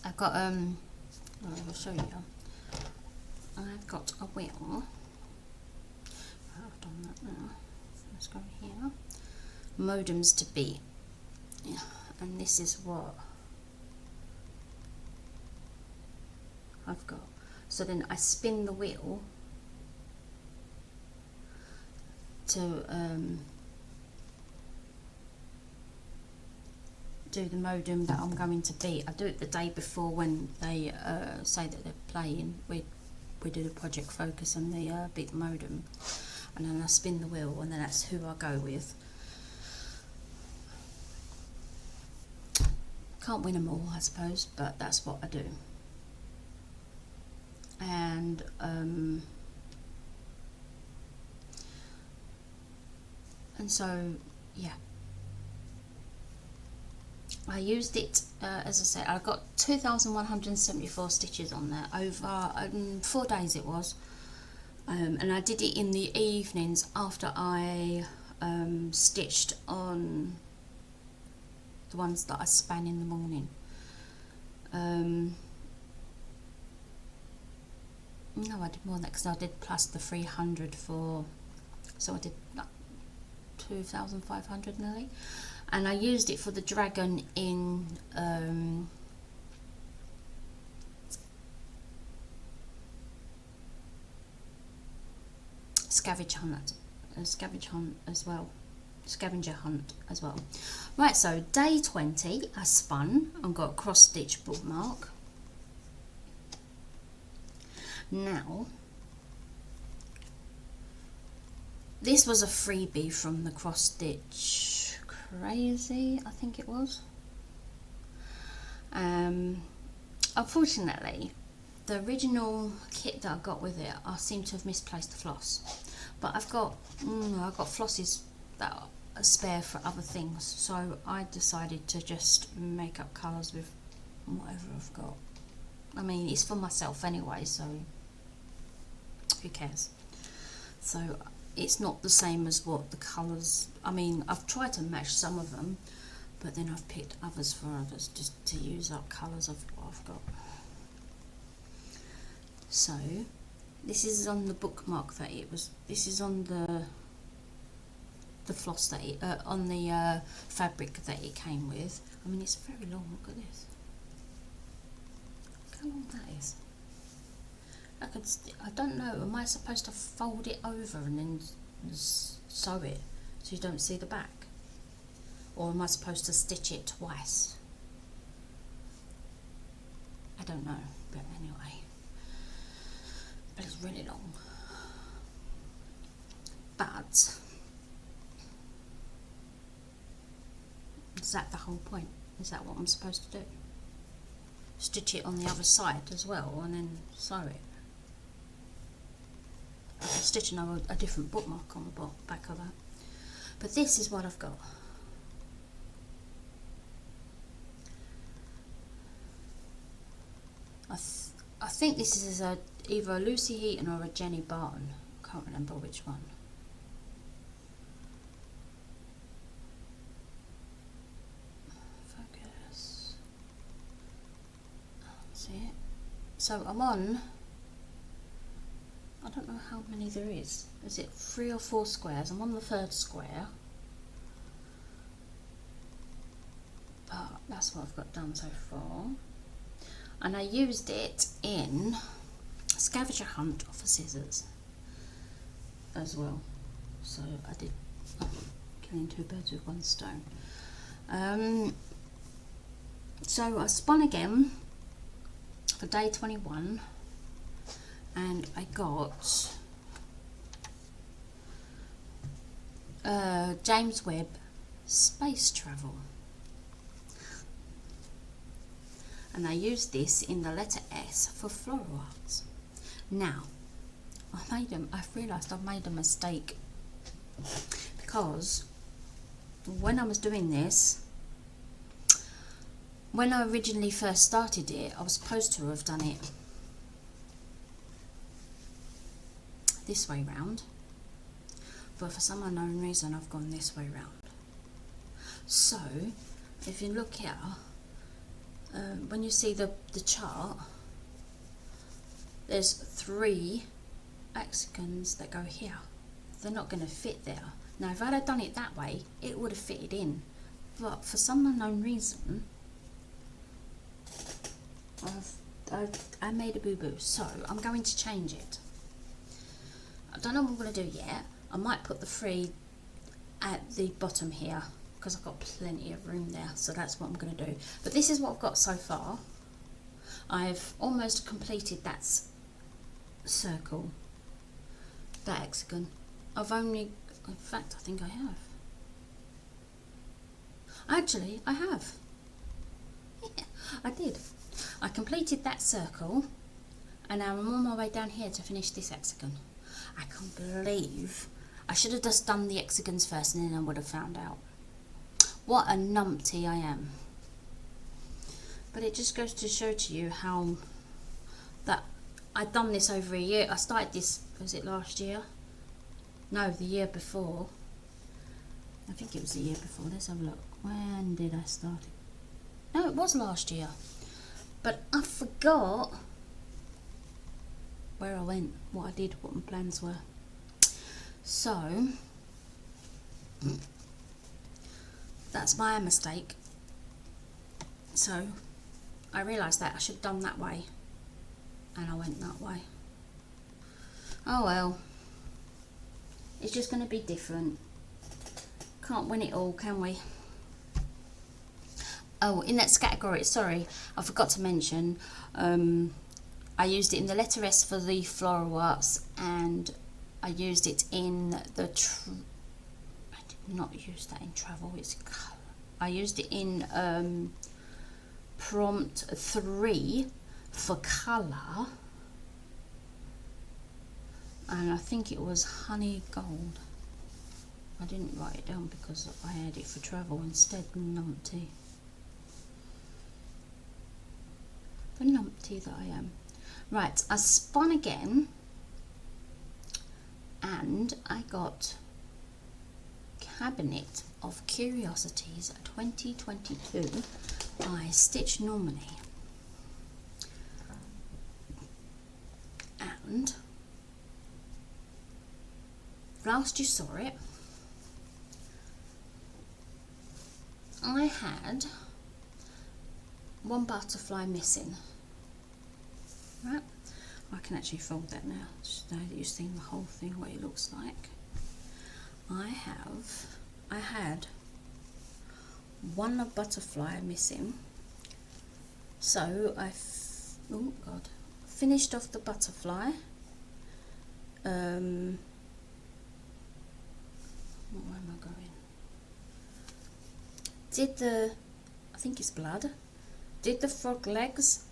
I've got I'll show you. I've got a wheel. I've done that now. Let's go here. Modems to beat. Yeah, and this is what I've got. So then I spin the wheel to do the modem that I'm going to beat. I do it the day before when they say that they're playing. We do the project focus and they beat the modem, and then I spin the wheel, and then that's who I go with. Can't win them all, I suppose, but that's what I do. And so yeah, I used it, as I said, I got 2,174 stitches on there over 4 days it was, and I did it in the evenings after I stitched on the ones that I span in the morning. No, I did more than that because I did plus the 300 for, so I did like 2,500 nearly. And I used it for the dragon in scavenger hunt as well. Right, so day 20 I spun and got a cross stitch bookmark. Now this was a freebie from the cross stitch crazy, I think it was. Unfortunately, the original kit that I got with it, I seem to have misplaced the floss, but I've got flosses that are spare for other things, so I decided to just make up colours with whatever I've got. I mean, it's for myself anyway, so who cares? So it's not the same as what the colours, I mean, I've tried to match some of them, but then I've picked others for others just to use up colours of what I've got. So this is on the bookmark that it was, this is on the floss that it, on the fabric that it came with. I mean, it's very long, look at this. Look how long that is. I don't know, am I supposed to fold it over and then sew it so you don't see the back? Or am I supposed to stitch it twice? I don't know, but anyway. But it's really long. But is that the whole point? Is that what I'm supposed to do? Stitch it on the other side as well and then sew it? I can stitch a different bookmark on the back of that. But this is what I've got. I think this is either a Lucy Heaton or a Jenny Barton. I can't remember which one. Focus. See it? So I'm on, I don't know how many there is. Is it 3 or 4 squares? I'm on the 3rd square. But that's what I've got done so far. And I used it in a scavenger hunt for scissors as well. So I did killing 2 birds with 1 stone. So I spun again for day 21 and I got James Webb Space Travel. And I used this in the letter S for floral arts. Now, I've realised I've made a mistake because when I was doing this, when I originally first started it, I was supposed to have done it this way round, but for some unknown reason I've gone this way round. So, if you look here, when you see the chart, there's 3 hexagons that go here. They're not going to fit there. Now if I'd have done it that way, it would have fitted in, but for some unknown reason I made a boo-boo, so I'm going to change it. I don't know what I'm going to do yet. I might put the 3 at the bottom here because I've got plenty of room there, so that's what I'm going to do. But this is what I've got so far. I've almost completed that circle, that hexagon. I've only, in fact I think I have. Actually, I have. Yeah, I did. I completed that circle and now I'm on my way down here to finish this hexagon. I can't believe I should have just done the hexagons first and then I would have found out. What a numpty I am. But it just goes to show to you how that I've done this over a year. I started this, was it last year? No, the year before. I think it was the year before. Let's have a look. When did I start it? No, it was last year. But I forgot where I went, what I did, what my plans were. So that's my mistake. So I realised that I should have done that way and I went that way. Oh well, it's just going to be different. Can't win it all, can we? Oh, in that category, sorry, I forgot to mention, I used it in the letter S for the floral arts, and I used it in the I did not use that in travel, it's colour. I used it in prompt 3 for colour, and I think it was honey gold. I didn't write it down because I had it for travel instead. Numpty. The numpty that I am. Right, I spun again And I got Cabinet of Curiosities 2022 by Stitch Normally. And last you saw it, I had one butterfly missing. Right, I can actually fold that now, just now that you've seen the whole thing, what it looks like. I had one butterfly missing, so finished off the butterfly. Where am I going? Did the, I think it's blood, did the frog legs.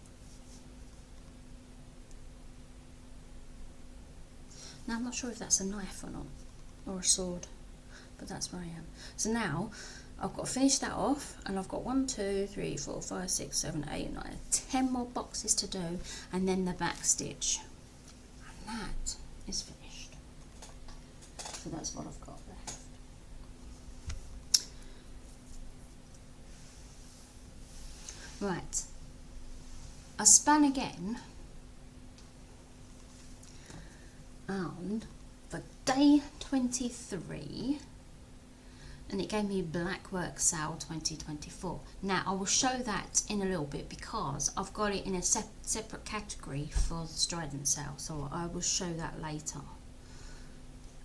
Now I'm not sure if that's a knife or not, or a sword, but that's where I am. So now I've got to finish that off, and I've got 1, 2, 3, 4, 5, 6, 7, 8, 9, 10 more boxes to do, and then the back stitch, and that is finished. So that's what I've got left. Right, I span again, and for day 23, and it gave me Black Work Sale 2024. Now I will show that in a little bit because I've got it in a separate category for the Strident sale, so I will show that later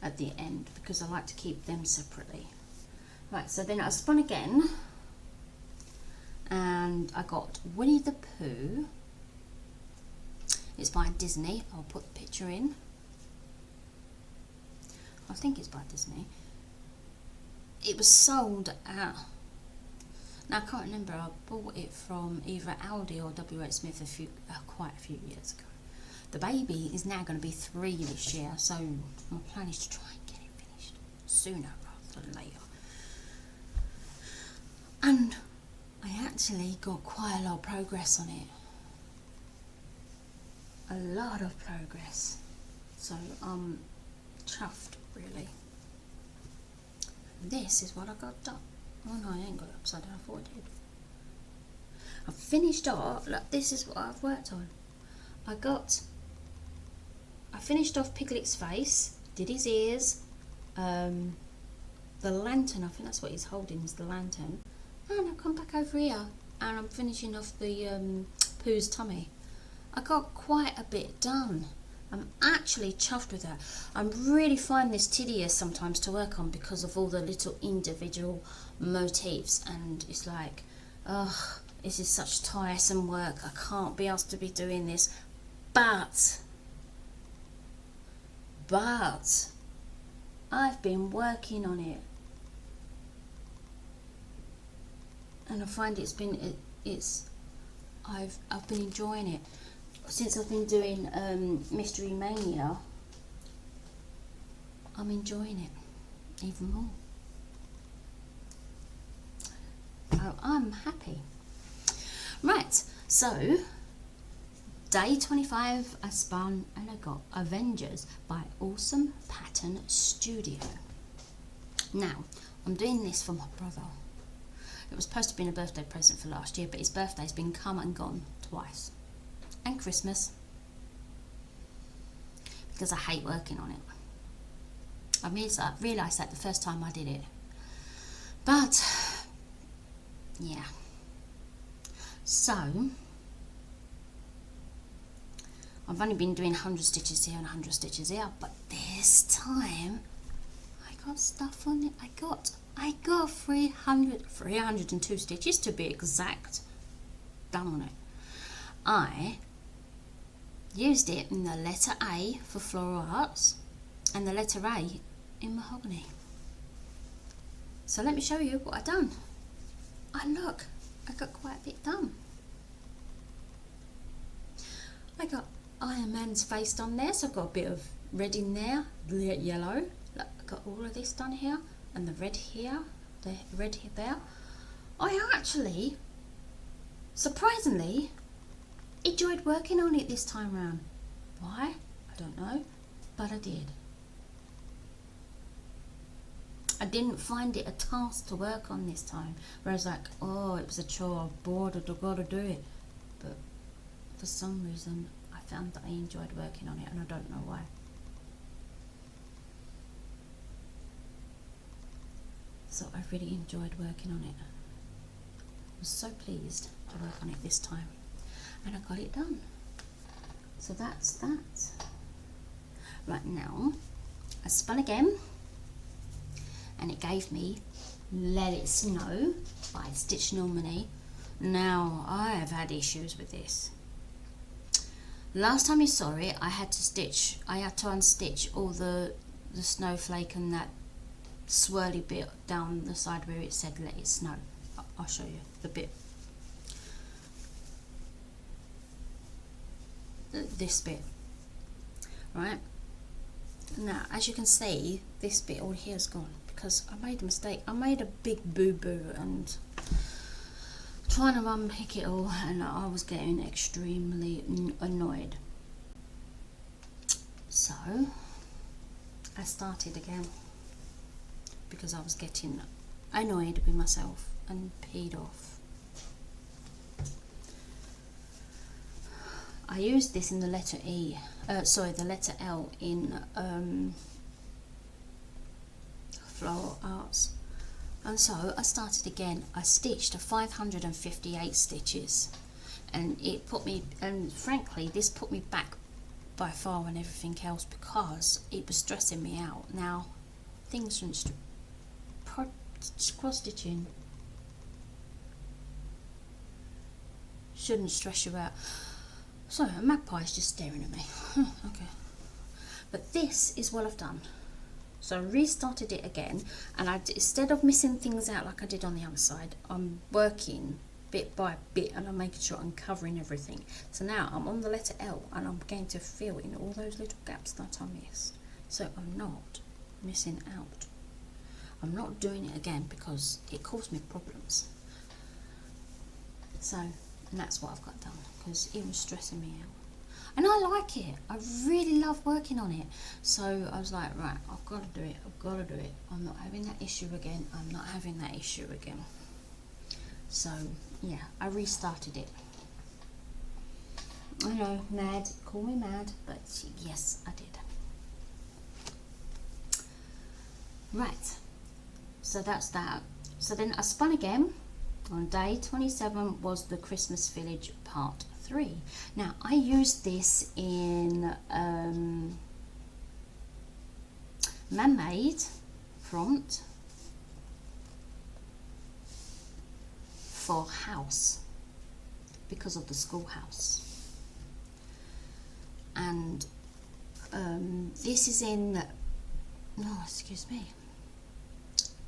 at the end because I like to keep them separately. Right, so then I spun again, and I got Winnie the Pooh. It's by Disney. I'll put the picture in. I think it's by Disney. It was sold at, now I can't remember, I bought it from either Aldi or W.H. Smith quite a few years ago. The baby is now going to be 3 this year, so my plan is to try and get it finished sooner rather than later. And I actually got quite a lot of progress on it. A lot of progress. So I'm chuffed, really. This is what I got done. Oh no, I ain't got it upside down. I thought I did. I've finished off. Look, this is what I've worked on. I finished off Piglet's face, did his ears, the lantern, I think that's what he's holding, is the lantern. And I've come back over here and I'm finishing off the Pooh's tummy. I got quite a bit done. I'm actually chuffed with that. I really find this tedious sometimes to work on because of all the little individual motifs, and it's like, ugh, this is such tiresome work. I can't be asked to be doing this. But I've been working on it, and I find I've been enjoying it. Since I've been doing Mystery Maynia, I'm enjoying it even more. So I'm happy. Right, so day 25 I spun and I got Avengers by Awesome Pattern Studio. Now, I'm doing this for my brother. It was supposed to be a birthday present for last year, but his birthday's been come and gone twice. And Christmas, because I hate working on it. I realised that the first time I did it, but yeah. So I've only been doing 100 stitches here and 100 stitches here, but this time I got stuff on it. I got 302 stitches to be exact done on it. I used it in the letter A for Floral Arts and the letter A in Mahogany. So let me show you what I've done. And look, I got quite a bit done. I got Iron Man's face on there, so I've got a bit of red in there, yellow. Look, I got all of this done here, and the red here, the red here there. I actually, surprisingly, enjoyed working on it this time round. Why? I don't know, but I did. I didn't find it a task to work on this time, whereas like, oh, it was a chore, I'm bored, I've got to do it. But for some reason I found that I enjoyed working on it, and I don't know why. So I really enjoyed working on it. I was so pleased to work on it this time, and I got it done. So that's that. Right, now I spun again, and it gave me Let It Snow by Stitch Normani. Now I have had issues with this. Last time you saw it, I had to unstitch all the snowflake and that swirly bit down the side where it said Let It Snow. I'll show you the bit. This bit, right? Now, as you can see, this bit all here is gone because I made a mistake. I made a big boo-boo and trying to unpick it all, and I was getting extremely annoyed. So I started again because I was getting annoyed with myself and peed off. I used this in the letter the letter L in Floral Arts, and so I started again. I stitched 558 stitches, and it put me, and frankly this put me back by far on everything else because it was stressing me out. Now, things from cross stitching shouldn't stress you out. Sorry, a magpie is just staring at me. Okay. But this is what I've done. So I restarted it again, and instead of missing things out like I did on the other side, I'm working bit by bit, and I'm making sure I'm covering everything. So now I'm on the letter L, and I'm going to fill in all those little gaps that I missed. So I'm not missing out. I'm not doing it again because it caused me problems. So, and that's what I've got done, because it was stressing me out. And I like it. I really love working on it. So I was like, right, I've got to do it. I've got to do it. I'm not having that issue again. I'm not having that issue again. So, yeah, I restarted it. I know, mad. Call me mad. But yes, I did. Right. So that's that. So then I spun again. On day 27 was the Christmas Village Part 3. Now, I used this in Man-Made Front for House because of the schoolhouse. And this is in, oh, excuse me.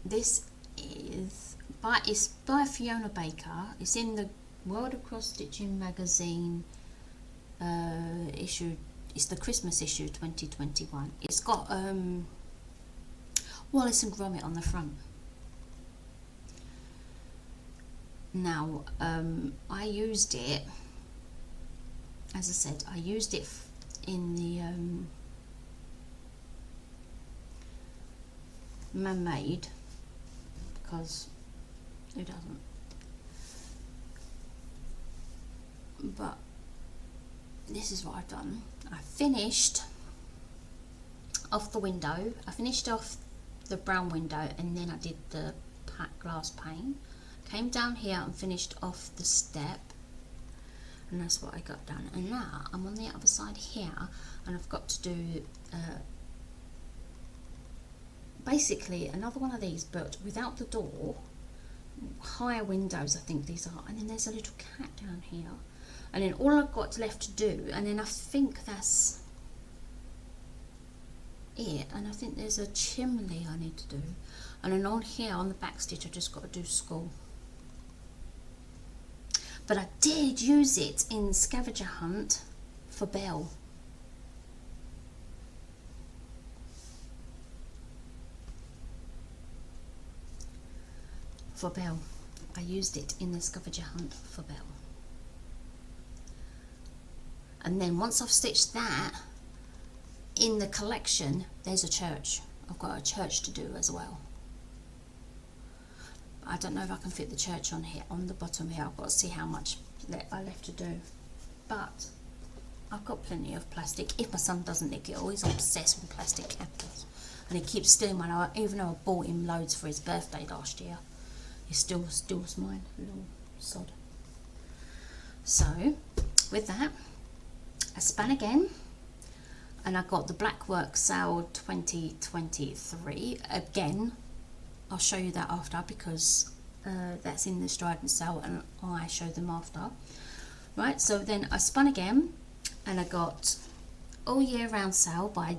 This is it's by Fiona Baker. It's in the World of Cross Stitching magazine issue. It's the Christmas issue 2021. It's got Wallace and Gromit on the front. Now I used it, as I said, I used it in the Man-Made, because it doesn't. But this is what I've done. I finished off the window. I finished off the brown window, and then I did the glass pane. Came down here and finished off the step, and that's what I got done. And now I'm on the other side here, and I've got to do basically another one of these, but without the door. Higher windows, I think these are, and then there's a little cat down here, and then all I've got left to do, and then I think that's it, and I think there's a chimney I need to do, and then on here on the back stitch I just got to do school. But I did use it in Scavenger Hunt for Belle. For Belle. I used it in the Scavenger Hunt for Belle. And then once I've stitched that, in the collection there's a church. I've got a church to do as well. I don't know if I can fit the church on here, on the bottom here. I've got to see how much I left to do. But I've got plenty of plastic. If my son doesn't nick it all, he's obsessed with plastic candles. And he keeps stealing mine. Even though I bought him loads for his birthday last year, he still steals mine, little sod. So, with that, I span again. And I got the Black Work Sale 2023. Again, I'll show you that after, because that's in the Strident sale and I show them after. Right, so then I spun again and I got All Year Round Sale by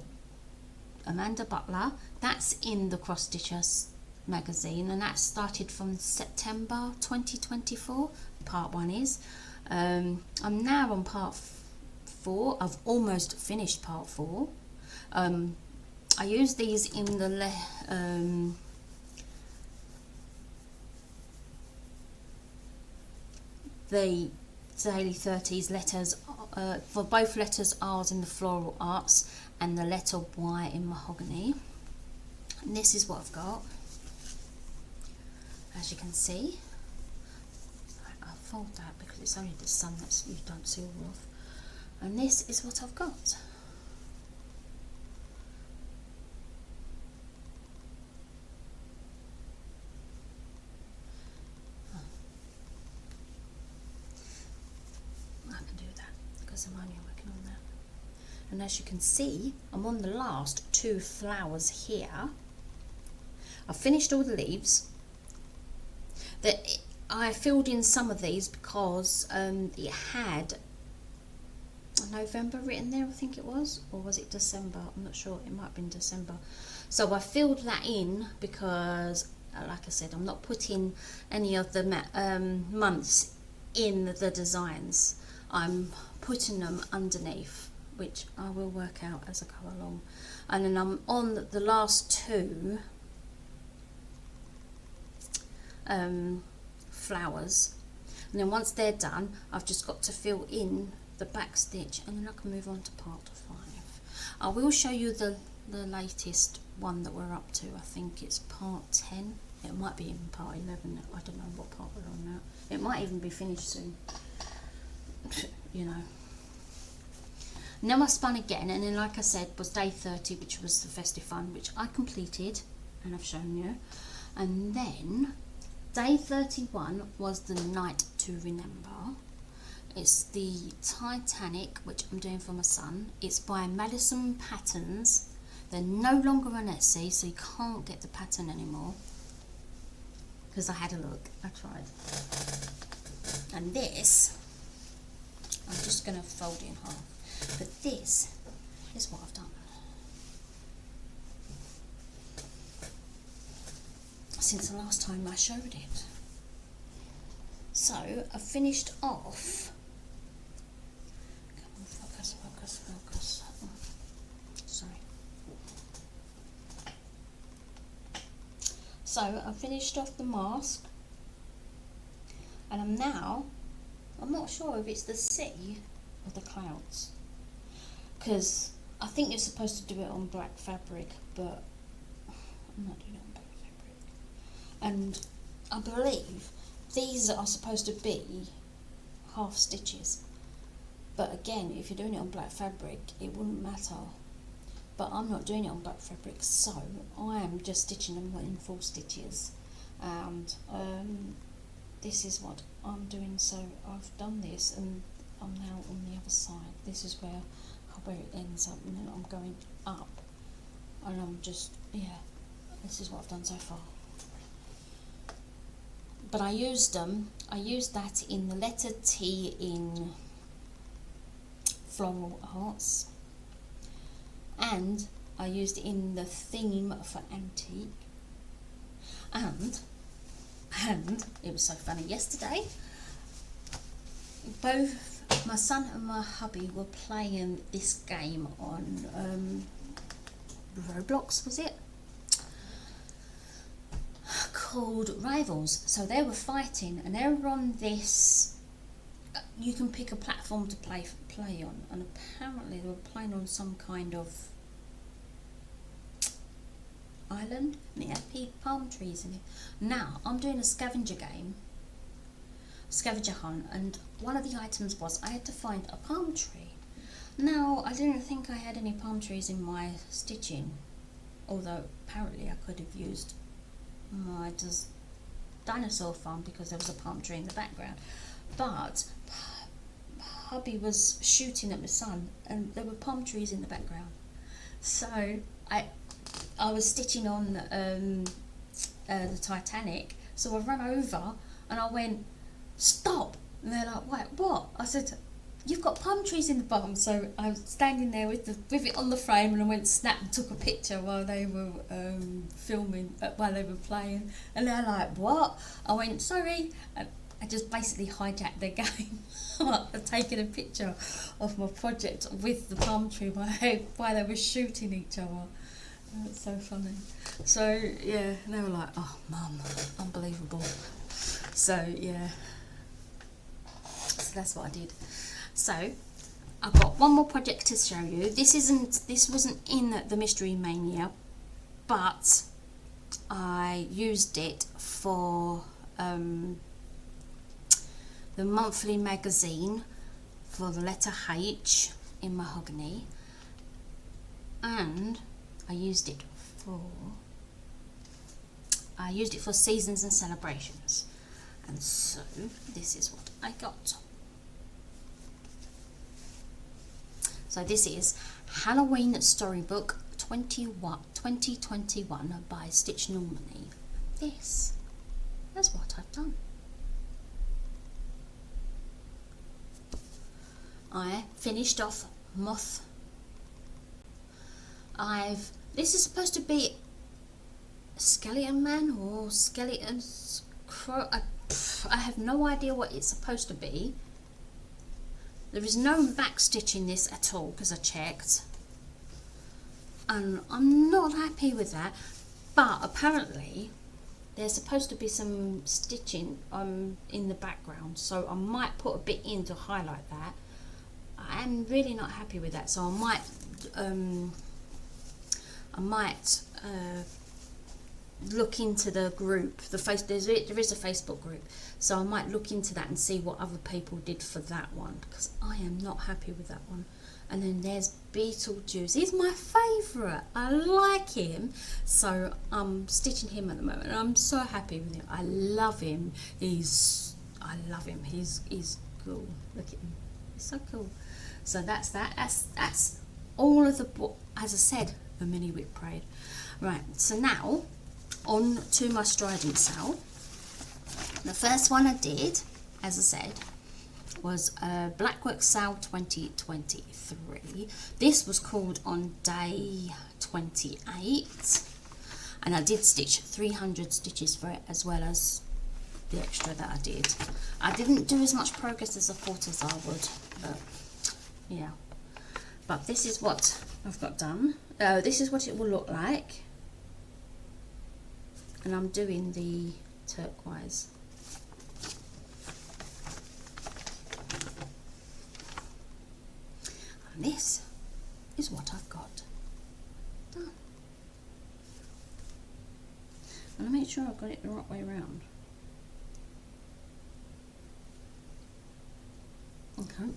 Amanda Butler. That's in the Cross Stitchers magazine, and that started from September 2024. Part 1 is. I'm now on part 4. I've almost finished part 4. I use these in the Daily 30s letters, for both letters R's in the Floral Arts and the letter Y in Mahogany. And this is what I've got, as you can see. I'll fold that because it's only the sun that you don't see all of. And this is what I've got. I can do that because I'm only working on that. And as you can see, I'm on the last 2 flowers here. I've finished all the leaves. I filled in some of these because it had November written there, I think it was, or was it December? I'm not sure, it might have been December. So I filled that in because, like I said, I'm not putting any of the months in the designs. I'm putting them underneath, which I will work out as I go along. And then I'm on the last 2 flowers, and then once they're done, I've just got to fill in the back stitch, and then I can move on to part 5. I will show you the latest one that we're up to. I think it's part 10. It might be even part 11. I don't know what part we're on now. It might even be finished soon. You know. And then I spun again, and then, like I said, was day 30, which was the festive fun, which I completed and I've shown you. And then day 31 was the Night to Remember. It's the Titanic, which I'm doing for my son. It's by Madison Patterns. They're no longer on Etsy, so you can't get the pattern anymore. Because I had a look, I tried. And this, I'm just going to fold it in half. But this is what I've done. Since the last time I showed it. So, I finished off. Come on, focus, focus, focus. Oh, sorry. So, I finished off the mask. And I'm not sure if it's the sea or the clouds. Because I think you're supposed to do it on black fabric, but I'm not doing it on black fabric. And I believe these are supposed to be half stitches, but again, if you're doing it on black fabric, it wouldn't matter. But I'm not doing it on black fabric, so I am just stitching them in full stitches. And this is what I'm doing. So I've done this, and I'm now on the other side. This is where it ends up, and then I'm going up, and I'm just, yeah, this is what I've done so far. But I used that in the letter T in Floral Arts, and I used it in the theme for Antique, and it was so funny. Yesterday, both my son and my hubby were playing this game on Roblox, was it? Called Rivals. So they were fighting, and they were on this, you can pick a platform to play on, and apparently they were playing on some kind of island, and it had palm trees in it. Now I'm doing a scavenger hunt, and one of the items was I had to find a palm tree. Now I didn't think I had any palm trees in my stitching, although apparently I could have used my dinosaur farm because there was a palm tree in the background, but hubby was shooting at my son and there were palm trees in the background, so I was stitching on the Titanic, so I ran over and I went, stop, and they're like, wait, what? I said, you've got palm trees in the bottom. So I was standing there with it on the frame, and I went snap and took a picture while they were filming, while they were playing, and they're like, what? I went, sorry. I just basically hijacked their game. I've taken a picture of my project with the palm tree while they were shooting each other. That's so funny. So yeah, they were like, oh mum, unbelievable. So yeah, so that's what I did. So I've got one more project to show you. This wasn't in the Mystery Mania, but I used it for the monthly magazine for the letter H in mahogany, and I used it for seasons and celebrations, and so this is what I got. So this is Halloween Storybook 2021 by Stitch Normani. This is what I've done. I finished off Moth. This is supposed to be Skeleton Man or Skeleton's Crow. I have no idea what it's supposed to be. There is no back stitch in this at all because I checked, and I'm not happy with that. But apparently there's supposed to be some stitching in the background, so I might put a bit in to highlight that. I'm really not happy with that, so I might look into the group. There is a Facebook group, so I might look into that and see what other people did for that one, because I am not happy with that one. And then there's Beetlejuice. He's my favourite. I like him, so I'm stitching him at the moment, and I'm so happy with him. I love him. I love him. He's cool. Look at him. He's so cool. So that's that. That's all of the book. As I said, the mini whip parade. Right. So now on to my Strident sale. The first one I did, as I said, was Blackwork Sale 2023. This was called on day 28, and I did stitch 300 stitches for it, as well as the extra that I did. I didn't do as much progress as I thought as I would, but yeah. But this is what I've got done. This is what it will look like, and I'm doing the turquoise. And this is what I've got done. And I make sure I've got it the right way around. Okay.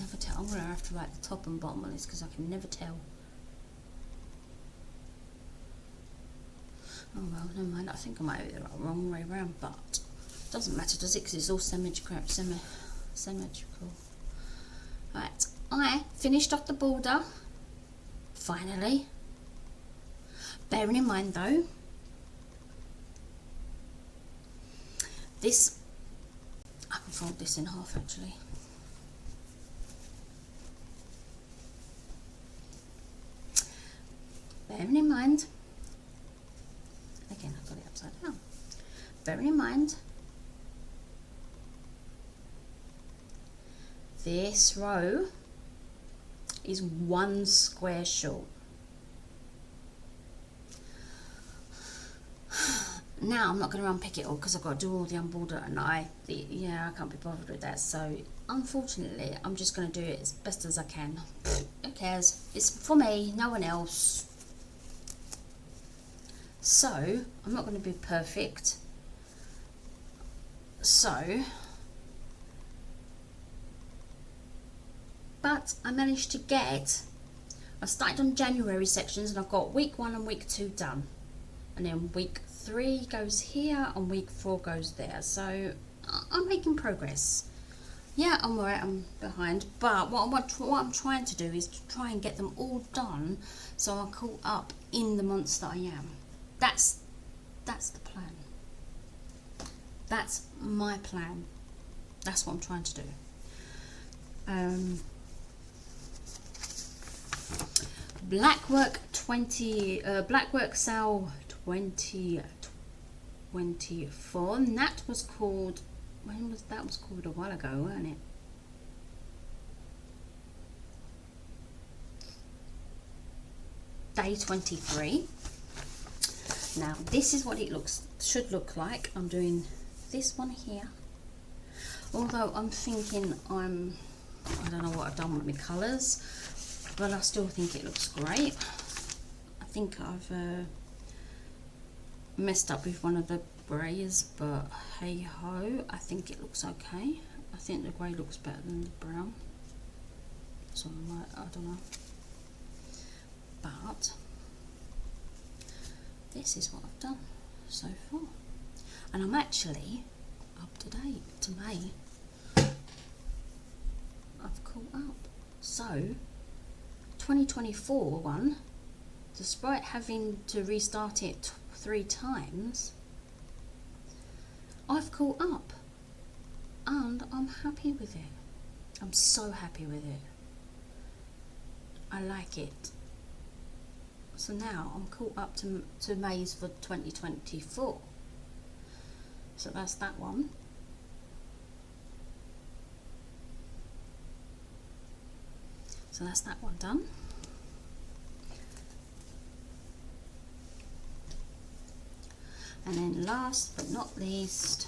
Never tell. I'm going to have to write the top and bottom on this because I can never tell. Oh well, never mind. I think I might have it the wrong way around, but it doesn't matter, does it? Because it's all symmetrical. Right, I finished off the border, finally. Bearing in mind though, this, I can fold this in half actually. Bearing in mind, again I've got it upside down. Bearing in mind, this row is 1 square short. Now I'm not going to unpick it all because I've got to do all the unborder, and I can't be bothered with that. So unfortunately, I'm just going to do it as best as I can. Who cares? It's for me, no one else. So, I'm not going to be perfect. So, but I managed to get, I started on January sections and I've got week 1 and week 2 done. And then week 3 goes here and week 4 goes there. So, I'm making progress. Yeah, I'm alright, I'm behind, but what I'm trying to do is to try and get them all done so I'm caught up in the months that I am. That's the plan. That's my plan. That's what I'm trying to do. Blackwork Sale 2024, and that was called, when was that? Was called a while ago, wasn't it? Day 23. Now this is what it should look like. I'm doing this one here, although I'm thinking I don't know what I've done with my colours, but I still think it looks great. I think I've messed up with one of the greys, but hey ho, I think it looks okay. I think the grey looks better than the brown, so I don't know, but this is what I've done so far, and I'm actually up to date to May. I've caught up. So 2024 one, despite having to restart it 3 times, I've caught up and I'm happy with it. I'm so happy with it. I like it. So now I'm caught up to May's for 2024. So that's that one. So that's that one done. And then last but not least,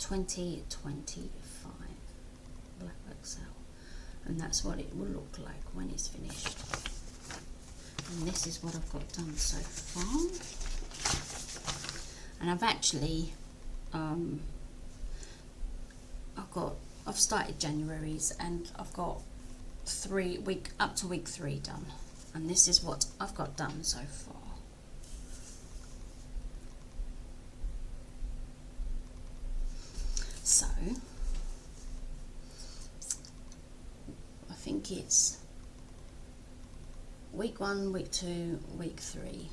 $20.25 Blackwork Sale, and that's what it will look like when it's finished. And this is what I've got done so far. And I've actually I've started January's and I've got up to week 3 done, and this is what I've got done so far. So I think it's week 1, week 2, week 3.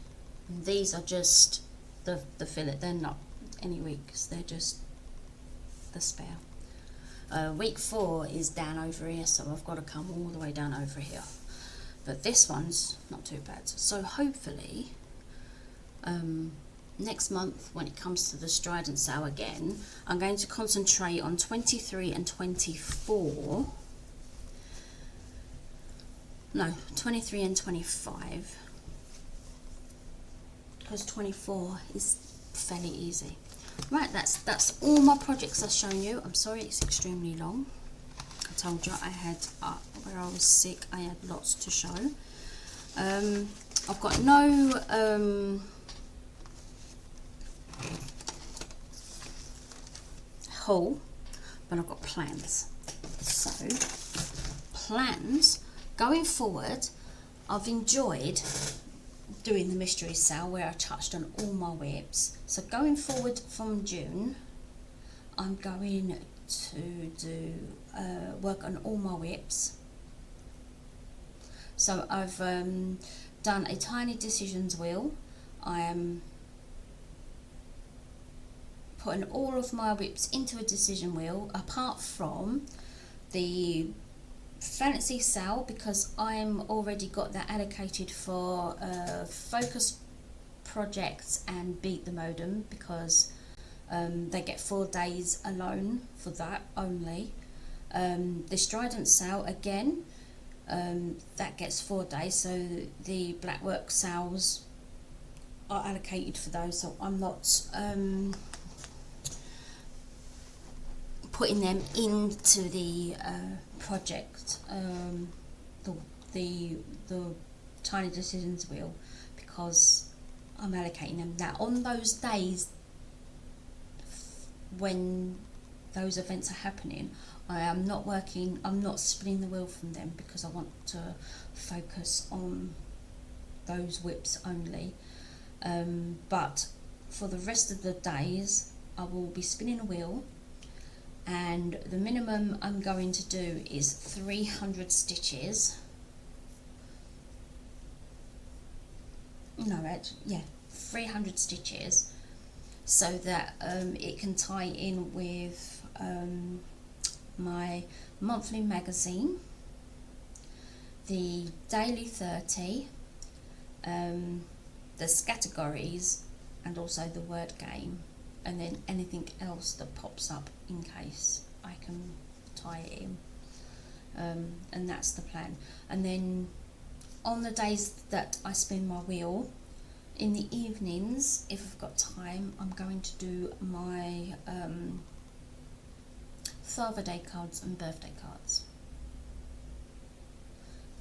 And these are just the fillet. They're not any weeks. They're just the spare. Week 4 is down over here, so I've got to come all the way down over here. But this one's not too bad. So hopefully, next month when it comes to the Strident sale again, I'm going to concentrate on 23 and 24. No, 23 and 25. Because 24 is fairly easy. Right, that's all my projects I've shown you. I'm sorry it's extremely long. I told you I had, where I was sick, I had lots to show. I've got no haul, but I've got plans. So, plans, going forward, I've enjoyed doing the mystery sale where I touched on all my whips. So going forward from June, I'm going to do work on all my whips. So I've done a tiny decisions wheel. I am putting all of my whips into a decision wheel, apart from the fancy sale, because I'm already got that allocated for focus projects and beat the modem, because they get 4 days alone for that only. The Strident sale again, that gets 4 days, so the Blackwork sales are allocated for those, so I'm not putting them into the project, the Tiny Decisions wheel, because I'm allocating them. Now on those days when those events are happening, I am not working, I'm not spinning the wheel from them, because I want to focus on those whips only. But for the rest of the days I will be spinning a wheel, and the minimum I'm going to do is 300 stitches. No, actually, yeah, 300 stitches, so that it can tie in with my monthly magazine, the daily 30, the categories, and also the word game, and then anything else that pops up in case I can tie it in, and that's the plan. And then on the days that I spin my wheel, in the evenings, if I've got time, I'm going to do my Father Day cards and birthday cards.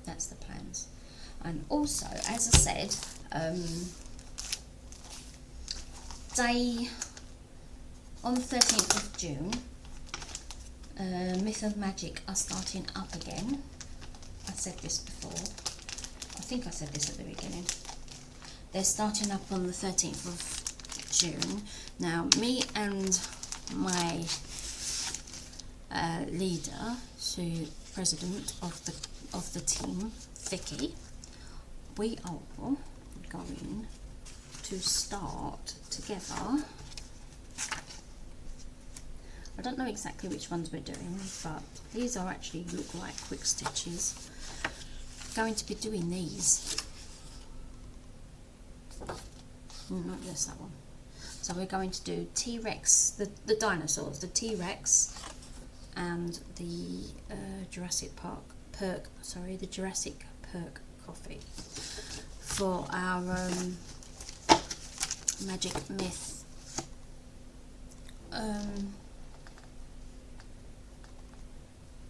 That's the plans. And also, as I said, on the 13th of June, Myth of Magic are starting up again. I said this before. I think I said this at the beginning. They're starting up on the 13th of June. Now, me and my leader, president of the team, Vicky, we are going to start together. I don't know exactly which ones we're doing, but these are actually look like quick stitches. Going to be doing these. Not just that one. So we're going to do T-Rex, the dinosaurs, the T-Rex, and the Jurassic Perk coffee for our Magic Myth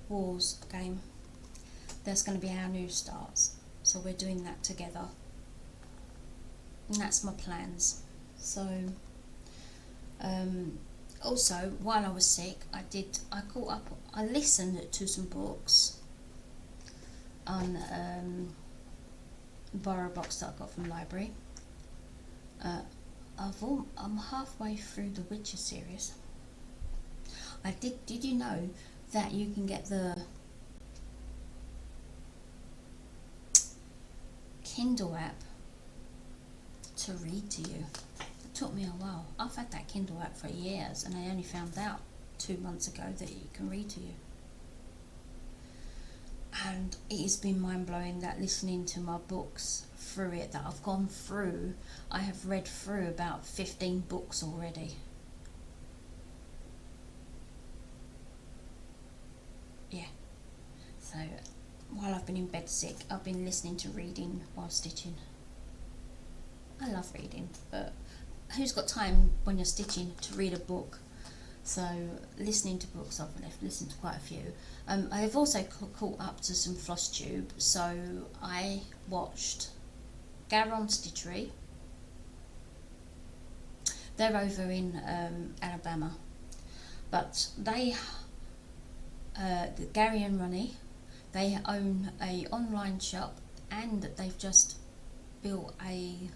Wars game. That's going to be our new starts, so we're doing that together, and that's my plans. So also, while I was sick, I listened to some books on borrow box that I got from the library. I'm halfway through the Witcher series. Did you know that you can get the Kindle app to read to you? It took me a while. I've had that Kindle app for years, and I only found out 2 months ago that you can read to you. And it has been mind-blowing that listening to my books through it, that I've gone through, I have read through about 15 books already. Yeah. So while I've been in bed sick, I've been listening to reading while stitching. I love reading, but who's got time when you're stitching to read a book? So listening to books, I've listened to quite a few. I've also caught up to some FlossTube, so I watched Garon Stitchery. They're over in Alabama, but Gary and Ronnie, they own a online shop, and they've just built a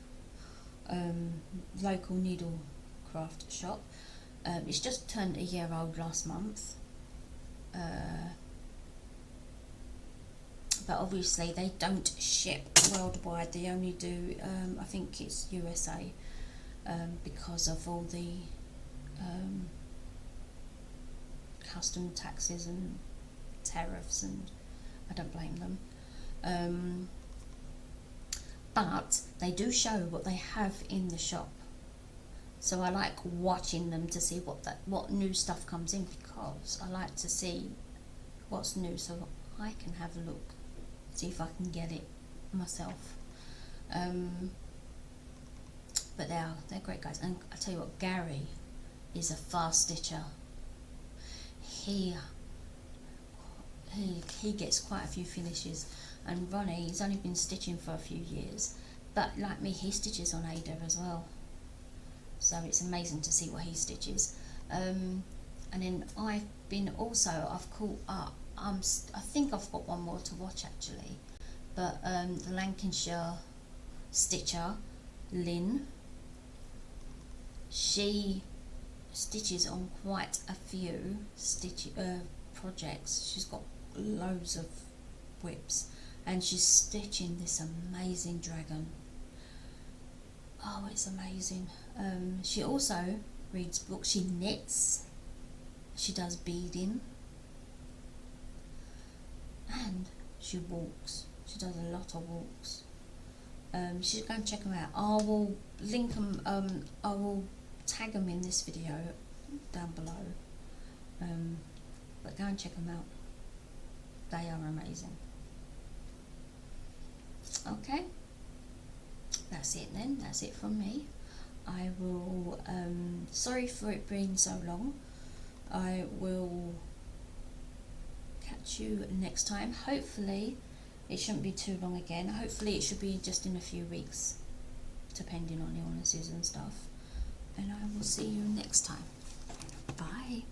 local needlecraft shop. It's just turned a year old last month, but obviously they don't ship worldwide. They only do, I think it's USA, because of all the custom taxes and tariffs, and I don't blame them. But they do show what they have in the shop. So I like watching them to see what new stuff comes in, because I like to see what's new, so I can have a look, see if I can get it myself. but they're great guys. And I tell you what, Gary is a fast stitcher. He gets quite a few finishes, and Ronnie, he's only been stitching for a few years, but like me, he stitches on Ada as well, so it's amazing to see what he stitches. And then I've caught up. I think I've got one more to watch actually, but the Lancashire stitcher, Lynn, she stitches on quite a few projects. She's got loads of whips, and she's stitching this amazing dragon. Oh, it's amazing. She also reads books, she knits, she does beading, and she walks. She does a lot of walks. She's going to check them out. I will link them, I will tag them in this video down below, but go and check them out. They are amazing. Okay, that's it then. That's it from me. I will, sorry for it being so long. I will catch you next time. Hopefully it shouldn't be too long again. Hopefully it should be just in a few weeks, depending on illnesses and stuff. And I will see you next time. Bye.